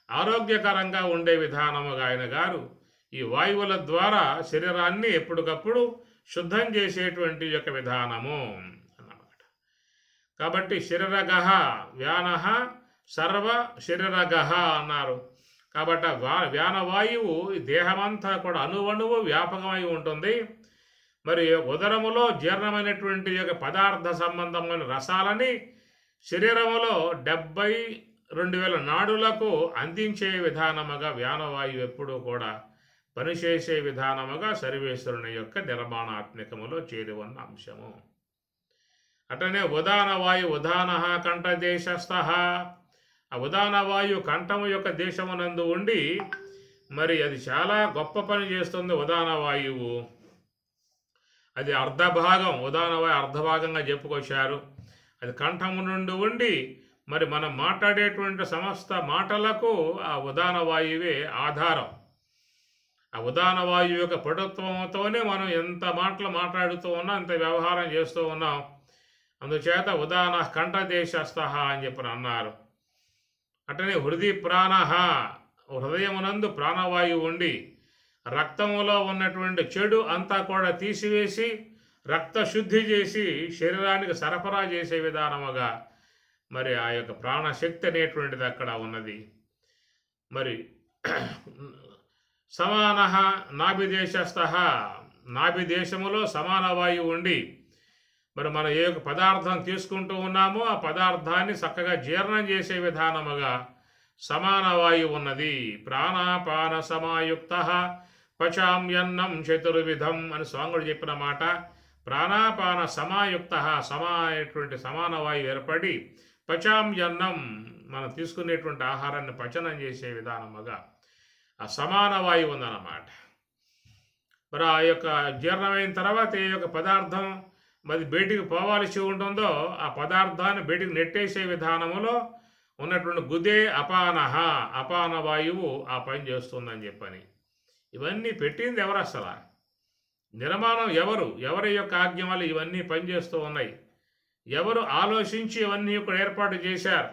ఆరోగ్యకరంగా ఉండే విధానముగా ఆయన గారు ఈ వాయువుల ద్వారా శరీరాన్ని ఎప్పటికప్పుడు శుద్ధం చేసేటువంటి యొక్క విధానము అన్నమాట. కాబట్టి శరీరగహ వ్యానః సర్వ శరీరగహ అన్నారు. కాబట్టి వ్యానవాయువు దేహమంతా కూడా అణువణువు వ్యాపకమై ఉంటుంది. మరి ఉదరములో జీర్ణమైనటువంటి యొక్క పదార్థ సంబంధమైన రసాలని శరీరములో 72,000 నాడులకు అందించే విధానముగా వ్యానవాయువు ఎప్పుడూ కూడా పనిచేసే విధానముగా సర్వేశ్వరుని యొక్క నిర్మాణాత్మకములో చేరి ఉన్న అంశము. అటనే ఉదానవాయు ఉదాన కంఠదేశస్థ, ఆ ఉదానవాయు కంఠము యొక్క దేశమునందు ఉండి మరి అది చాలా గొప్ప పని చేస్తుంది. ఉదానవాయువు అది అర్ధభాగం, ఉదానవాయు అర్ధభాగంగా చెప్పుకొచ్చారు. అది కంఠము నుండి ఉండి మరి మనం మాట్లాడేటువంటి సమస్త మాటలకు ఆ ఉదానవాయువే ఆధారం. ఆ ఉదానవాయువు యొక్క పటుత్వంతోనే మనం ఎంత మాటలు మాట్లాడుతూ ఉన్నాం, ఎంత వ్యవహారం చేస్తూ ఉన్నాం. అందుచేత ఉదాన కంఠదేశస్థ అని చెప్పి అన్నారు. అటనే హృది ప్రాణ, హృదయమునందు ప్రాణవాయువు ఉండి రక్తములో ఉన్నటువంటి చెడు అంతా కూడా తీసివేసి రక్త శుద్ధి చేసి శరీరానికి సరఫరా చేసే విధానముగా మరి ఆ యొక్క ప్రాణశక్తి అనేటువంటిది అక్కడ ఉన్నది. మరి సమాన నాభిదేశస్థ, నాభిదేశములో సమాన వాయువు ఉండి మరి మనం ఏ పదార్థం తీసుకుంటూ ఉన్నామో ఆ పదార్థాన్ని చక్కగా జీర్ణం చేసే విధానముగా సమాన వాయువు ఉన్నది. ప్రాణాపాన సమాయుక్త పచామ్యన్నం చతుర్విధం అని స్వాంగుడు చెప్పిన మాట. ప్రాణాపాన సమాయుక్త, సమానటువంటి సమాన వాయువు ఏర్పడి పచామ్యన్నం మనం తీసుకునేటువంటి ఆహారాన్ని పచనం చేసే విధానముగా ఆ సమాన వాయువు ఉందన్నమాట. మరి ఆ యొక్క జీర్ణమైన తర్వాత ఏ యొక్క పదార్థం మరి బయటికి పోవాల్సి ఉంటుందో ఆ పదార్థాన్ని బయటికి నెట్టేసే విధానములో ఉన్నటువంటి గుదే అపానహ, అపాన వాయువు ఆ పని చేస్తుందని చెప్పని ఇవన్నీ పెట్టింది ఎవరు? అసలు నిర్మాణం ఎవరు? ఎవరి యొక్క ఆజ్ఞ వల్ల ఇవన్నీ పనిచేస్తూ ఉన్నాయి? ఎవరు ఆలోచించి ఇవన్నీ ఇక్కడ ఏర్పాటు చేశారు?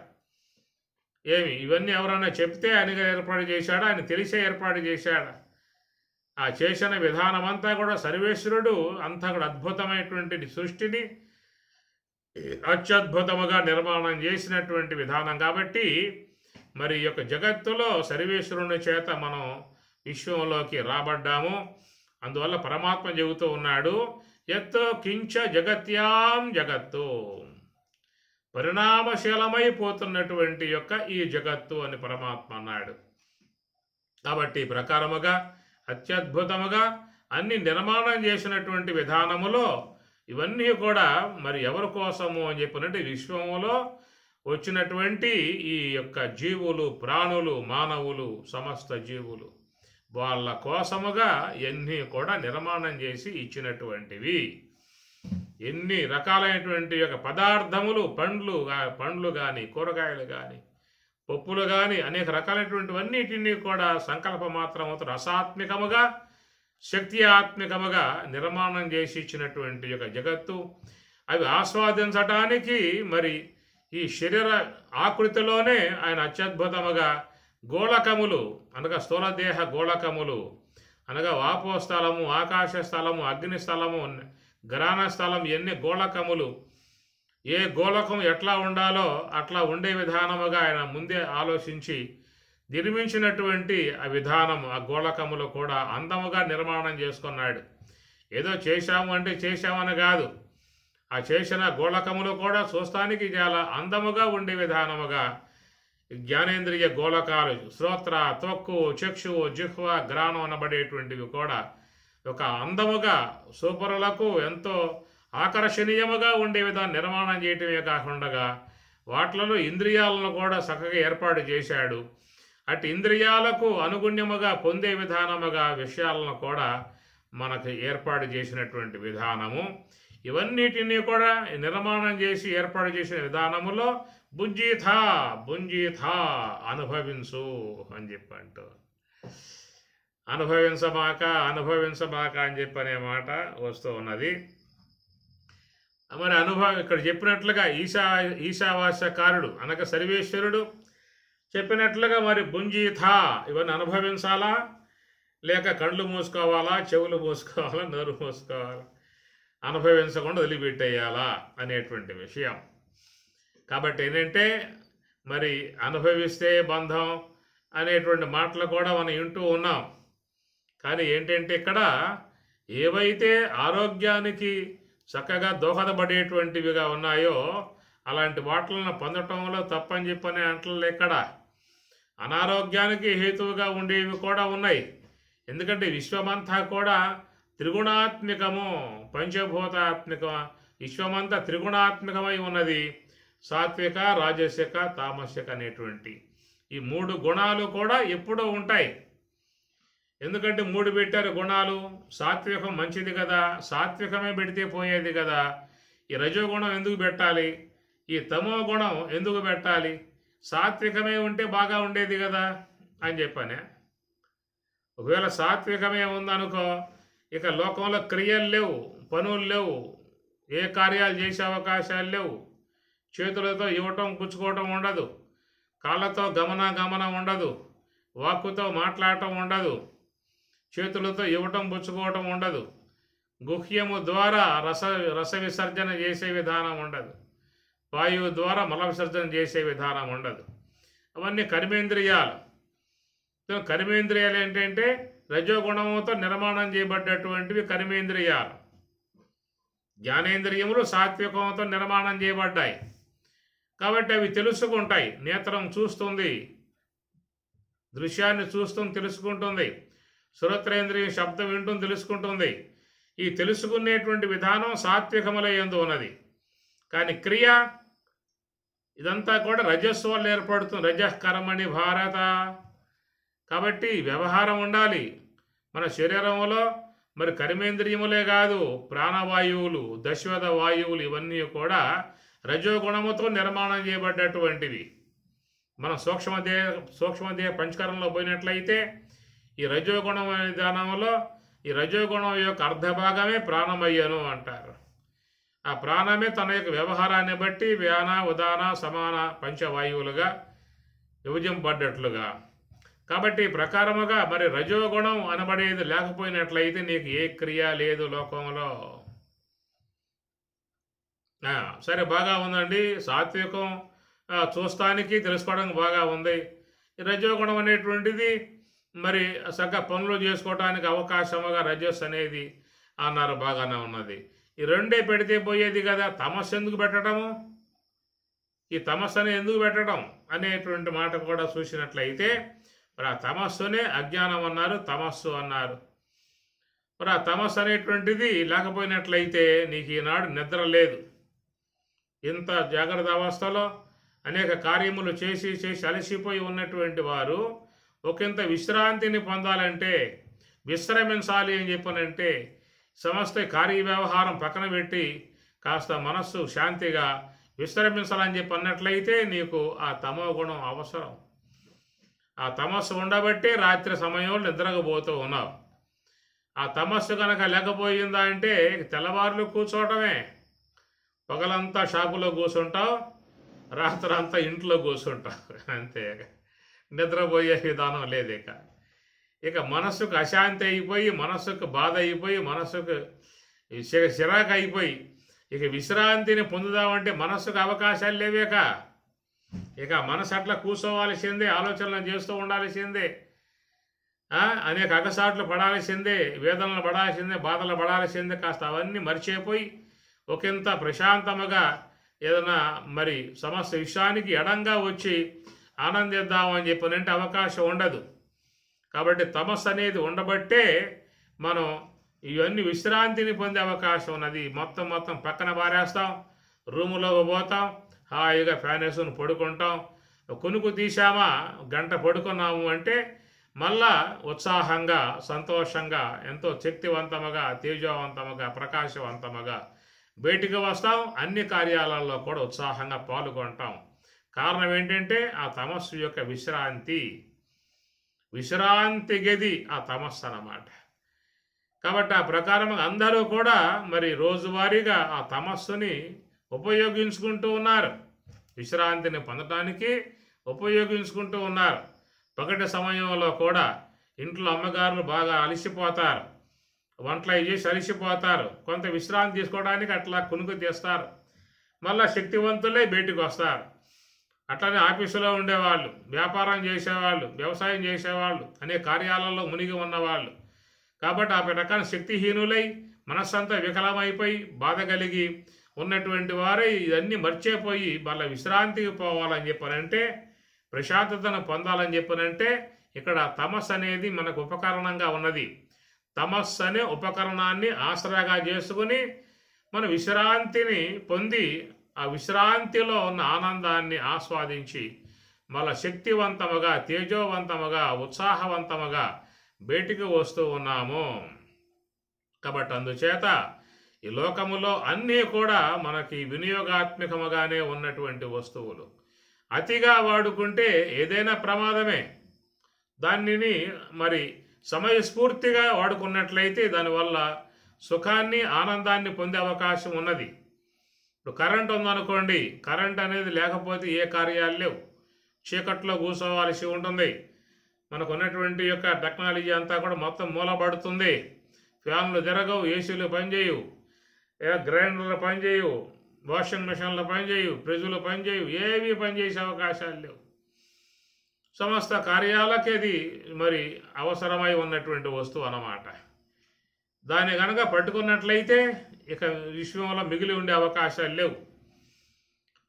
ఏమి ఇవన్నీ ఎవరైనా చెప్తే ఆయనగా ఏర్పాటు చేశాడా? ఆయన తెలిసే ఏర్పాటు చేశాడా? ఆ చేసిన విధానం అంతా కూడా సర్వేశ్వరుడు అంతా కూడా అద్భుతమైనటువంటి సృష్టిని అత్యద్భుతముగా నిర్మాణం చేసినటువంటి విధానం. కాబట్టి మరి ఈ యొక్క జగత్తులో సర్వేశ్వరుని చేత మనం విశ్వంలోకి రాబడ్డాము. అందువల్ల పరమాత్మ చెబుతూ ఉన్నాడు, యత్ కించ జగత్యాం జగత్తు, పరిణామశీలమైపోతున్నటువంటి యొక్క ఈ జగత్తు అని పరమాత్మ అన్నాడు. కాబట్టి ప్రకారముగా అత్యద్భుతముగా అన్ని నిర్మాణం చేసినటువంటి విధానములో ఇవన్నీ కూడా మరి ఎవరి కోసము అని చెప్పినట్టు విశ్వములో వచ్చినటువంటి ఈ యొక్క జీవులు, ప్రాణులు, మానవులు, సమస్త జీవులు వాళ్ళ కోసముగా ఎన్ని కూడా నిర్మాణం చేసి ఇచ్చినటువంటివి. ఎన్ని రకాలైనటువంటి యొక్క పదార్థములు, పండ్లు కానీ, కూరగాయలు కానీ, పప్పులు కానీ, అనేక రకాలైనటువంటివన్నిటినీ కూడా సంకల్ప మాత్రముతో రసాత్మకముగా, శక్తి ఆత్మికముగా నిర్మాణం చేసి ఇచ్చినటువంటి యొక్క జగత్తు. అవి ఆస్వాదించటానికి మరి ఈ శరీర ఆకృతిలోనే ఆయన అత్యద్భుతముగా గోళకములు అనగా స్థూలదేహ గోళకములు అనగా వాపో స్థలము, ఆకాశ స్థలము, అగ్ని స్థలము, గ్రహణ స్థలం, ఎన్ని గోళకములు, ఏ గోళకం ఎట్లా ఉండాలో అట్లా ఉండే విధానముగా ఆయన ముందే ఆలోచించి నిర్మించినటువంటి ఆ విధానం, ఆ గోళకములు కూడా అందముగా నిర్మాణం చేసుకున్నాడు. ఏదో చేశాము అంటే చేశామని కాదు, ఆ చేసిన గోళకములు కూడా చూస్తానికి చాలా అందముగా ఉండే విధానముగా జ్ఞానేంద్రియ గోళకాలు, శ్రోత్ర, త్వక్కు, చక్షువు, జిహ్వ, గ్రాణం అనబడేటువంటివి కూడా ఒక అందముగా సూపరులకు ఎంతో ఆకర్షణీయముగా ఉండే విధాన్ని నిర్మాణం చేయటమే కాకుండా వాటిలలో ఇంద్రియాలను కూడా చక్కగా ఏర్పాటు చేశాడు. అటు ఇంద్రియాలకు అనుగుణ్యముగా పొందే విధానముగా విషయాలను కూడా మనకు ఏర్పాటు చేసినటువంటి విధానము. ఇవన్నిటినీ కూడా నిర్మాణం చేసి ఏర్పాటు చేసిన విధానములో భుంజీథా భుంజీథా అనుభవించు అని చెప్పంటూ, అనుభవించమాక అనుభవించమాక అని చెప్పనే మాట వస్తూ ఉన్నది. మరి ఇక్కడ చెప్పినట్లుగా ఈశావాస్యకారుడు అనగా సర్వేశ్వరుడు చెప్పినట్లుగా మరి భుంజీథా ఇవన్నీ అనుభవించాలా, లేక కళ్ళు మూసుకోవాలా, చెవులు మూసుకోవాలా, నోరు మూసుకోవాలా, అనుభవించకుండా వదిలిపెట్టేయాలా అనేటువంటి విషయం. కాబట్టి ఏంటంటే మరి అనుభవిస్తే బంధం అనేటువంటి మాటలు కూడా మనం వింటూ ఉన్నాం. కానీ ఏంటంటే ఇక్కడ ఏవైతే ఆరోగ్యానికి చక్కగా దోహదపడేటువంటివిగా ఉన్నాయో అలాంటి వాటిలను పొందటంలో తప్పని చెప్పనే అంటలేదు. ఇక్కడ అనారోగ్యానికి హేతువుగా ఉండేవి కూడా ఉన్నాయి. ఎందుకంటే విశ్వమంతా కూడా త్రిగుణాత్మికము, పంచభూతాత్మిక విశ్వమంతా త్రిగుణాత్మికమై ఉన్నది. సాత్విక, రాజసిక, తామసిక అనేటువంటి ఈ 3 గుణాలు కూడా ఎప్పుడూ ఉంటాయి. ఎందుకంటే 3 పెట్టారు గుణాలు. సాత్వికం మంచిది కదా, సాత్వికమే పెడితే పోయేది కదా. ఈ రజోగుణం ఎందుకు పెట్టాలి, ఈ తమో గుణం ఎందుకు పెట్టాలి, సాత్వికమే ఉంటే బాగా ఉండేది కదా అని చెప్పానే. ఒకవేళ సాత్వికమే ఉందనుకో, ఇక లోకంలో క్రియలు లేవు, పనులు లేవు, ఏ కార్యాలు చేసే అవకాశాలు లేవు. చేతులతో ఇవ్వటం పుచ్చుకోవటం ఉండదు, కాళ్ళతో గమనం ఉండదు, వాక్కుతో మాట్లాడటం ఉండదు, చేతులతో ఇవ్వటం పుచ్చుకోవటం ఉండదు, గుహ్యము ద్వారా రస విసర్జన చేసే విధానం ఉండదు, వాయువు ద్వారా మల విసర్జన చేసే విధానం ఉండదు. అవన్నీ కర్మేంద్రియాలు. కర్మేంద్రియాలు ఏంటంటే రజోగుణముతో నిర్మాణం చేయబడ్డటువంటివి కర్మేంద్రియాలు. జ్ఞానేంద్రియములు సాత్వికంతో నిర్మాణం చేయబడ్డాయి కాబట్టి అవి తెలుసుకుంటాయి. నేత్రం చూస్తుంది, దృశ్యాన్ని చూస్తుంది, తెలుసుకుంటుంది. శ్రోత్రేంద్రియం శబ్దం వింటుంది, తెలుసుకుంటుంది. ఈ తెలుసుకునేటువంటి విధానం సాత్వికముల యందు ఉన్నది. కానీ క్రియ ఇదంతా కూడా రజస్సు వల్ల ఏర్పడుతుంది. రజఃకర్మణి భారత. కాబట్టి వ్యవహారం ఉండాలి మన శరీరంలో. మరి కర్మేంద్రియములే కాదు, ప్రాణవాయువులు, దశవద వాయువులు ఇవన్నీ కూడా రజోగుణముతో నిర్మాణం చేయబడ్డటువంటివి. మనం సూక్ష్మదేహ పంచకరంలో పోయినట్లయితే ఈ రజోగుణం విధానంలో ఈ రజోగుణం యొక్క అర్ధభాగమే ప్రాణమయ్యను అంటారు. ఆ ప్రాణమే తన యొక్క వ్యవహారాన్ని బట్టి వ్యాన, ఉదాన, సమాన పంచవాయువులుగా విభజింపబడ్డట్లుగా. కాబట్టి ప్రకారముగా మరి రజోగుణం అనబడేది లేకపోయినట్లయితే నీకు ఏ క్రియ లేదు లోకంలో. సరే, బాగా ఉందండి. సాత్వికం చూస్తానికి తెలుసుకోవడానికి బాగా ఉంది. రజోగుణం అనేటువంటిది మరి చక్కగా పనులు చేసుకోవడానికి అవకాశముగా రజస్ అనేది అన్నారు, బాగానే ఉన్నది. ఈ రెండే పెడితే పోయేది కదా. తమస్సు ఎందుకు పెట్టడము, ఈ తమస్సుని ఎందుకు పెట్టడం అనేటువంటి మాట కూడా చూసినట్లయితే మరి ఆ తమస్సునే అజ్ఞానం అన్నారు, తమస్సు అన్నారు. మరి ఆ తమస్సు అనేటువంటిది లేకపోయినట్లయితే నీకు ఈనాడు నిద్ర లేదు. ఇంత జాగ్రత్త అవస్థలో అనేక కార్యములు చేసి అలసిపోయి ఉన్నటువంటి వారు ఒకంత విశ్రాంతిని పొందాలంటే, విశ్రమించాలి అని చెప్పనంటే సమస్త కార్య వ్యవహారం పక్కన పెట్టి కాస్త మనస్సు శాంతిగా విశ్రమించాలని చెప్పి అన్నట్లయితే నీకు ఆ తమో గుణం అవసరం. ఆ తమస్సు ఉండబట్టే రాత్రి సమయంలో నిద్రపోతూ ఉన్నావు. ఆ తమస్సు కనుక లేకపోయిందా అంటే తెల్లవారులు కూర్చోవటమే. పగలంతా షాపులో కూర్చుంటావు, రాత్రి అంతా ఇంట్లో కూర్చుంటావు, అంతే. నిద్రపోయే విధానం లేదు. ఇక మనస్సుకు అశాంతి అయిపోయి, మనస్సుకు బాధ అయిపోయి, మనస్సుకు చిరాకు అయిపోయి ఇక విశ్రాంతిని పొందుదామంటే మనస్సుకు అవకాశాలు లేవేక. ఇక మనసు అట్లా కూర్చోవాల్సిందే, ఆలోచనలు చేస్తూ ఉండాల్సిందే, అనేక అగసాట్లు పడాల్సిందే, వేదనలు పడాల్సిందే, బాధలు పడాల్సిందే. కాస్త అవన్నీ మర్చిపోయి ఒకంత ప్రశాంతముగా ఏదైనా మరి సమస్త విషయానికి ఎడంగా వచ్చి ఆనందిద్దామని చెప్పినంటే అవకాశం ఉండదు. కాబట్టి తమస్సు అనేది ఉండబట్టే మనం ఇవన్నీ విశ్రాంతిని పొందే అవకాశం ఉన్నది. మొత్తం పక్కన పారేస్తాం, రూములోకి పోతాం, హాయిగా ఫ్యాన్ వేసుకుని పడుకుంటాం. కునుకు తీసామా, గంట పడుకున్నాము అంటే మళ్ళా ఉత్సాహంగా, సంతోషంగా, ఎంతో శక్తివంతముగా, తేజవంతముగా, ప్రకాశవంతముగా బయటికి వస్తాం. అన్ని కార్యాలలో కూడా ఉత్సాహంగా పాల్గొంటాం. కారణం ఏంటంటే ఆ తమస్సు యొక్క విశ్రాంతి గది ఆ తమస్సు అన్నమాట. కాబట్టి ఆ ప్రకారం అందరూ కూడా మరి రోజువారీగా ఆ తమస్సుని ఉపయోగించుకుంటూ ఉన్నారు, విశ్రాంతిని పొందడానికి ఉపయోగించుకుంటూ ఉన్నారు. పగటి సమయంలో కూడా ఇంట్లో అమ్మగారులు బాగా అలసిపోతారు, వంటలు చేసి అలసిపోతారు, కొంత విశ్రాంతి తీసుకోవడానికి అట్లా కునుకు తీస్తారు. మళ్ళా శక్తివంతులే బయటికి వస్తారు. అట్లనే ఆఫీసులో ఉండేవాళ్ళు, వ్యాపారం చేసేవాళ్ళు, వ్యవసాయం చేసేవాళ్ళు, అనేక కార్యాలలో మునిగి ఉన్నవాళ్ళు, కాబట్టి ఆ రకాల శక్తిహీనులై మనస్సంతా వికలమైపోయి బాధ కలిగి ఉన్నటువంటి వారే ఇవన్నీ మర్చిపోయి వాళ్ళ విశ్రాంతికి పోవాలని చెప్పనంటే, ప్రశాంతతను పొందాలని చెప్పనంటే ఇక్కడ తమస్సు అనేది మనకు ఉపకరణంగా ఉన్నది. తమస్సు అనే ఉపకరణాన్ని ఆసరాగా చేసుకుని మన విశ్రాంతిని పొంది ఆ విశ్రాంతిలో ఉన్న ఆనందాన్ని ఆస్వాదించి మళ్ళా శక్తివంతముగా, తేజోవంతముగా, ఉత్సాహవంతముగా బయటికి వస్తూ ఉన్నాము. కాబట్టి అందుచేత ఈ లోకములో అన్నీ కూడా మనకి వినియోగాత్మకముగానే ఉన్నటువంటి వస్తువులు. అతిగా వాడుకుంటే ఏదైనా ప్రమాదమే. దానిని మరి సమయస్ఫూర్తిగా వాడుకున్నట్లయితే దానివల్ల సుఖాన్ని, ఆనందాన్ని పొందే అవకాశం ఉన్నది. ఇప్పుడు కరెంట్ ఉందనుకోండి, కరెంట్ అనేది లేకపోతే ఏ కార్యాలు లేవు, చీకట్లో కూర్చోవాల్సి ఉంటుంది. మనకు ఉన్నటువంటి యొక్క టెక్నాలజీ అంతా కూడా మొత్తం మూలబడుతుంది. ఫ్యాన్లు తిరగవు, ఏసీలు పనిచేయవు, గ్రైండర్లు పనిచేయవు, వాషింగ్ మిషన్లు పనిచేయవు, ఫ్రిడ్జ్లు పనిచేయవు, ఏవి పనిచేసే అవకాశాలు లేవు. సమస్త కార్యాలకి అది మరి అవసరమై ఉన్నటువంటి వస్తువు అన్నమాట. దాన్ని కనుక పట్టుకున్నట్లయితే ఇక విశ్వంలో మిగిలి ఉండే అవకాశాలు లేవు.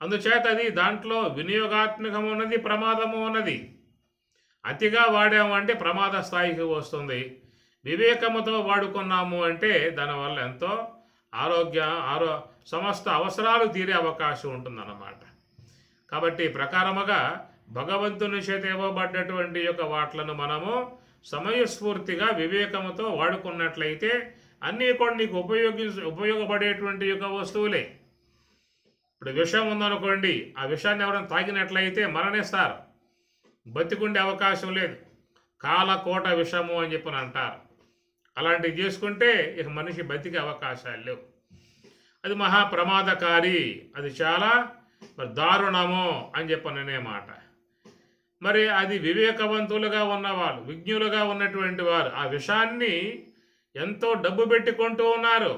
అందుచేత అది దాంట్లో వినియోగాత్మకం ఉన్నది, ప్రమాదము ఉన్నది. అతిగా వాడాము అంటే ప్రమాద స్థాయికి వస్తుంది. వివేకముతో వాడుకున్నాము అంటే దానివల్ల ఎంతో సమస్త అవసరాలు తీరే అవకాశం ఉంటుందన్నమాట. కాబట్టి ప్రకారముగా భగవంతుని చేత ఇవ్వబడ్డటువంటి యొక్క వాట్లను మనము సమయస్ఫూర్తిగా వివేకముతో వాడుకున్నట్లయితే అన్నీ కూడా నీకు ఉపయోగపడేటువంటి యొక్క వస్తువులే. ఇప్పుడు విషం ఉందనుకోండి, ఆ విషాన్ని ఎవరైనా తాగినట్లయితే మరణిస్తారు, బతికుండే అవకాశం లేదు. కాలకోట విషము అని చెప్పని అంటారు. అలాంటివి చేసుకుంటే ఇక మనిషి బతికే అవకాశాలు లేవు. అది మహాప్రమాదకారి, అది చాలా మరి దారుణము అని చెప్పననే మాట. మరి అది వివేకవంతులుగా ఉన్నవాళ్ళు, విజ్ఞులుగా ఉన్నటువంటి వారు ఆ విషాన్ని ఎంతో డబ్బు పెట్టుకుంటూ ఉన్నారు.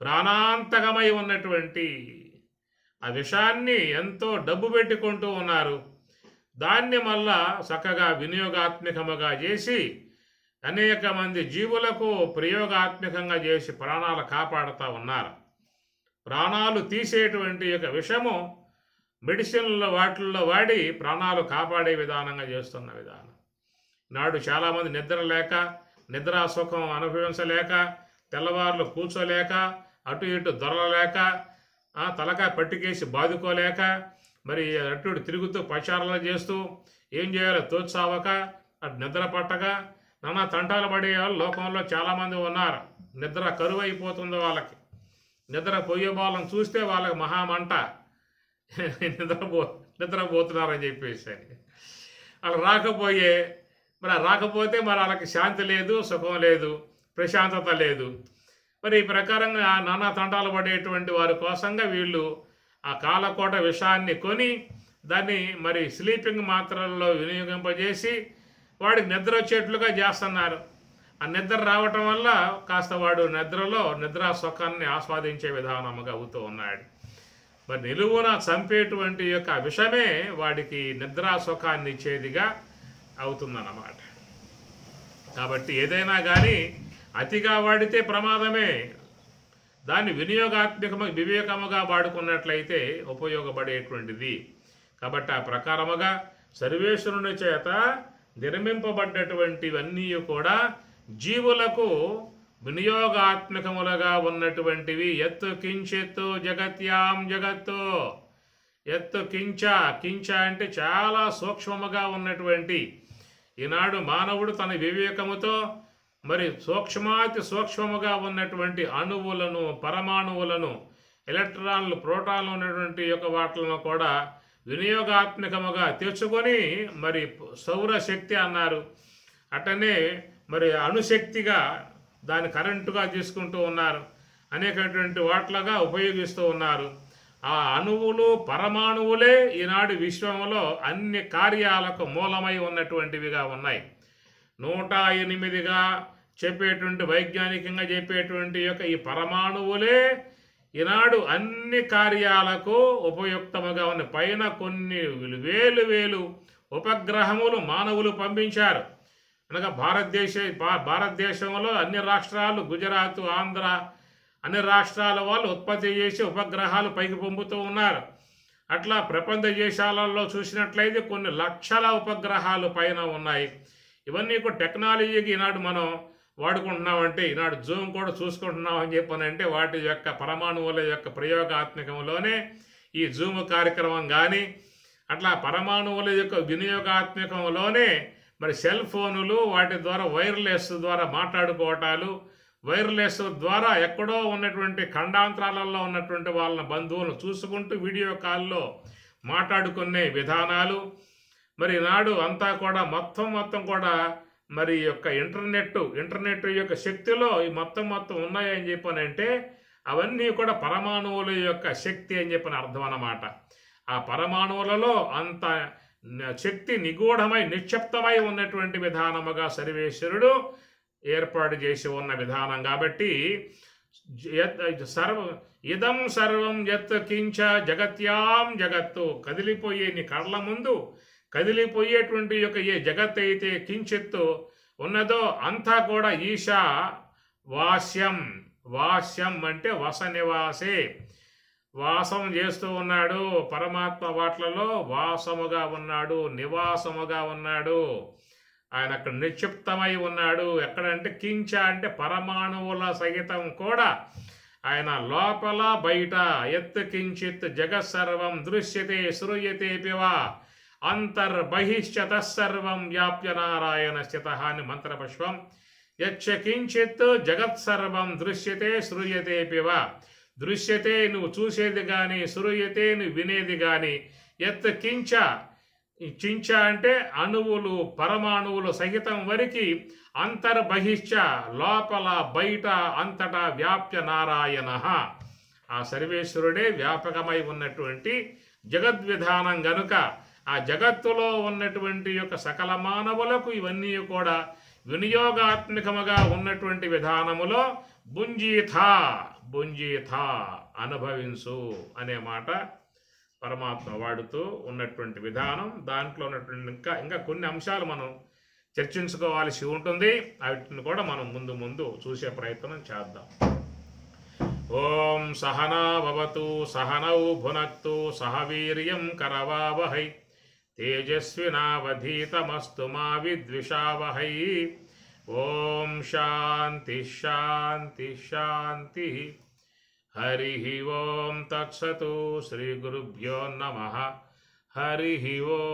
ప్రాణాంతకమై ఉన్నటువంటి ఆ విషాన్ని ఎంతో డబ్బు పెట్టుకుంటూ ఉన్నారు. దాన్ని మళ్ళా చక్కగా వినియోగాత్మకముగా చేసి అనేక మంది జీవులకు ప్రయోగాత్మకంగా చేసి ప్రాణాలు కాపాడుతూ ఉన్నారు. ప్రాణాలు తీసేటువంటి యొక్క విషము మెడిసిన్ల వాటిల్లో వాడి ప్రాణాలు కాపాడే విధానంగా చేస్తున్న విధానం. నాడు చాలామంది నిద్ర లేక, నిద్రా సుఖం అనుభవించలేక, తెల్లవారులు కూర్చోలేక, అటు ఇటు దొరలలేక, తలకాయ పట్టుకేసి బాదుకోలేక, మరి అటు ఇటు తిరుగుతూ పచారాలు చేస్తూ ఏం చేయాలో తోచావక, అటు నిద్ర పట్టక నానా తంటాలు పడే వాళ్ళు లోకంలో చాలామంది ఉన్నారు. నిద్ర కరువు అయిపోతుంది వాళ్ళకి. నిద్ర పోయే వాళ్ళని చూస్తే వాళ్ళకి మహామంట, నిద్రపోతున్నారని చెప్పేసి. వాళ్ళు రాకపోతే మరి వాళ్ళకి శాంతి లేదు, సుఖం లేదు, ప్రశాంతత లేదు. మరి ఈ ప్రకారంగా నానా తంటాలు పడేటువంటి వారి కోసంగా వీళ్ళు ఆ కాలకోట విషాన్ని కొని దాన్ని మరి స్లీపింగ్ మాత్రల్లో వినియోగింపజేసి వాడికి నిద్ర వచ్చేట్లుగా చేస్తున్నారు. ఆ నిద్ర రావటం వల్ల కాస్త వాడు నిద్రా సుఖాన్ని ఆస్వాదించే విధానముగా అవుతూ ఉన్నాడు. మరి నిలువున చంపేటువంటి యొక్క విషమే వాడికి నిద్రా సుఖాన్ని ఇచ్చేదిగా అవుతుందన్నమాట. కాబట్టి ఏదైనా కానీ అతిగా వాడితే ప్రమాదమే. దాన్ని వివేకముగా వాడుకున్నట్లయితే ఉపయోగపడేటువంటిది. కాబట్టి ఆ ప్రకారముగా సర్వేశ్వరుని చేత నిర్మింపబడ్డటువంటివన్నీ కూడా జీవులకు వినియోగాత్మకములుగా ఉన్నటువంటివి. ఎత్తు కించెత్తు జగత్యాం జగత్తు. ఎత్తు కించ. కించ అంటే చాలా సూక్ష్మముగా ఉన్నటువంటి, ఈనాడు మానవుడు తన వివేకముతో మరి సూక్ష్మాతి సూక్ష్మముగా ఉన్నటువంటి అణువులను, పరమాణువులను, ఎలక్ట్రాన్లు, ప్రోటాన్లు ఉన్నటువంటి యొక్క వాటిలను కూడా వినియోగాత్మకముగా తెచ్చుకొని మరి సౌరశక్తి అన్నారు. అటనే మరి అణుశక్తిగా దాని కరెంటుగా తీసుకుంటూ ఉన్నారు. అనేకటువంటి వాట్లుగా ఉపయోగిస్తూ ఉన్నారు. ఆ అణువులు, పరమాణువులే ఈనాడు విశ్వంలో అన్ని కార్యాలకు మూలమై ఉన్నటువంటివిగా ఉన్నాయి. 108గా చెప్పేటువంటి, వైజ్ఞానికంగా చెప్పేటువంటి యొక్క ఈ పరమాణువులే ఈనాడు అన్ని కార్యాలకు ఉపయుక్తముగా ఉన్న. పైన కొన్ని వేలు వేలు ఉపగ్రహములు మానవులు పంపించారు. అనగా భారతదేశంలో అన్ని రాష్ట్రాలు, గుజరాత్, ఆంధ్ర, అన్ని రాష్ట్రాల వాళ్ళు ఉత్పత్తి చేసి ఉపగ్రహాలు పైకి పంపుతూ ఉన్నారు. అట్లా ప్రపంచ దేశాలలో చూసినట్లయితే కొన్ని లక్షల ఉపగ్రహాలు పైన ఉన్నాయి. ఇవన్నీ కూడా టెక్నాలజీకి ఈనాడు మనం వాడుకుంటున్నామంటే, ఈనాడు జూమ్ కూడా చూసుకుంటున్నామని చెప్పానంటే వాటి యొక్క పరమాణువుల యొక్క ప్రయోగాత్మకంలోనే ఈ జూమ్ కార్యక్రమం కానీ, అట్లా పరమాణువుల యొక్క వినియోగాత్మకంలోనే మరి సెల్ ఫోనులు, వాటి ద్వారా వైర్లెస్ ద్వారా మాట్లాడుకోవటాలు, వైర్లెస్ ద్వారా ఎక్కడో ఉన్నటువంటి ఖండాంతరాలలో ఉన్నటువంటి వాళ్ళ బంధువులను చూసుకుంటూ వీడియో కాల్లో మాట్లాడుకునే విధానాలు, మరి నాడు అంతా కూడా మొత్తం కూడా మరి యొక్క ఇంటర్నెట్ యొక్క శక్తిలో ఈ మొత్తం ఉన్నాయని చెప్పానంటే అవన్నీ కూడా పరమాణువుల యొక్క శక్తి అని చెప్పిన అర్థం అన్నమాట. ఆ పరమాణువులలో అంత శక్తి నిగూఢమై నిక్షిప్తమై ఉన్నటువంటి విధానముగా సర్వేశ్వరుడు ఏర్పాటు చేసి ఉన్న విధానం. కాబట్టి ఇదం సర్వం యత్ కించ జగత్యాం జగత్తు. కదిలిపోయే నీ కళ్ళ ముందు కదిలిపోయేటువంటి యొక్క ఏ జగత్ అయితే కించిత్తు ఉన్నదో అంతా కూడా ఈశా వాస్యం. వాస్యం అంటే వస నివాసే, వాసం చేస్తూ ఉన్నాడు. పరమాత్మ వాట్లలో వాసముగా ఉన్నాడు, నివాసముగా ఉన్నాడు. ఆయన అక్కడ నిక్షిప్తమై ఉన్నాడు. ఎక్కడంటే కించ అంటే పరమాణువుల సహితం కూడా ఆయన లోపల బయట. ఎత్ కించిత్ జగత్సర్వం దృశ్యతే శ్రూయతే పివా అంతర్బహిశ్చ తస్సర్వం వ్యాప్య నారాయణ స్థిత అని మంత్రపుష్పం. యచ్చ కించిత్ జగత్సర్వం దృశ్యతే శ్రూయతే పివా. దృశ్యతే నువ్వు చూసేది కానీ, శ్రూయతే నువ్వు వినేది కానీ. ఎత్ కించ, కించ అంటే అణువులు, పరమాణువులు సహితం వరికి. అంతర్బహిశ్చ లోపల బయట అంతటా వ్యాప్య నారాయణ. ఆ సర్వేశ్వరుడే వ్యాపకమై ఉన్నటువంటి జగద్విధానం గనుక ఆ జగత్తులో ఉన్నటువంటి యొక్క సకల మానవులకు ఇవన్నీ కూడా వినియోగాత్మకముగా ఉన్నటువంటి విధానములో భుంజీథా అనుభవించు అనే మాట పరమాత్మ వాడుతూ ఉన్నటువంటి విధానం. దాంట్లో ఉన్నటువంటి ఇంకా కొన్ని అంశాలు మనం చర్చించుకోవాల్సి ఉంటుంది. వాటిని కూడా మనం ముందు చూసే ప్రయత్నం చేద్దాం. ఓం సహనా భవతు సహనౌ భునక్తు సహ వీర్యం కరవావహై తేజస్వినావధీతమస్తు మా విద్విషావహై. ఓం శాంతి శాంతి శాంతి. హరి ఓం తత్సతు. శ్రీ గురుభ్యో నమః. హరి ఓం.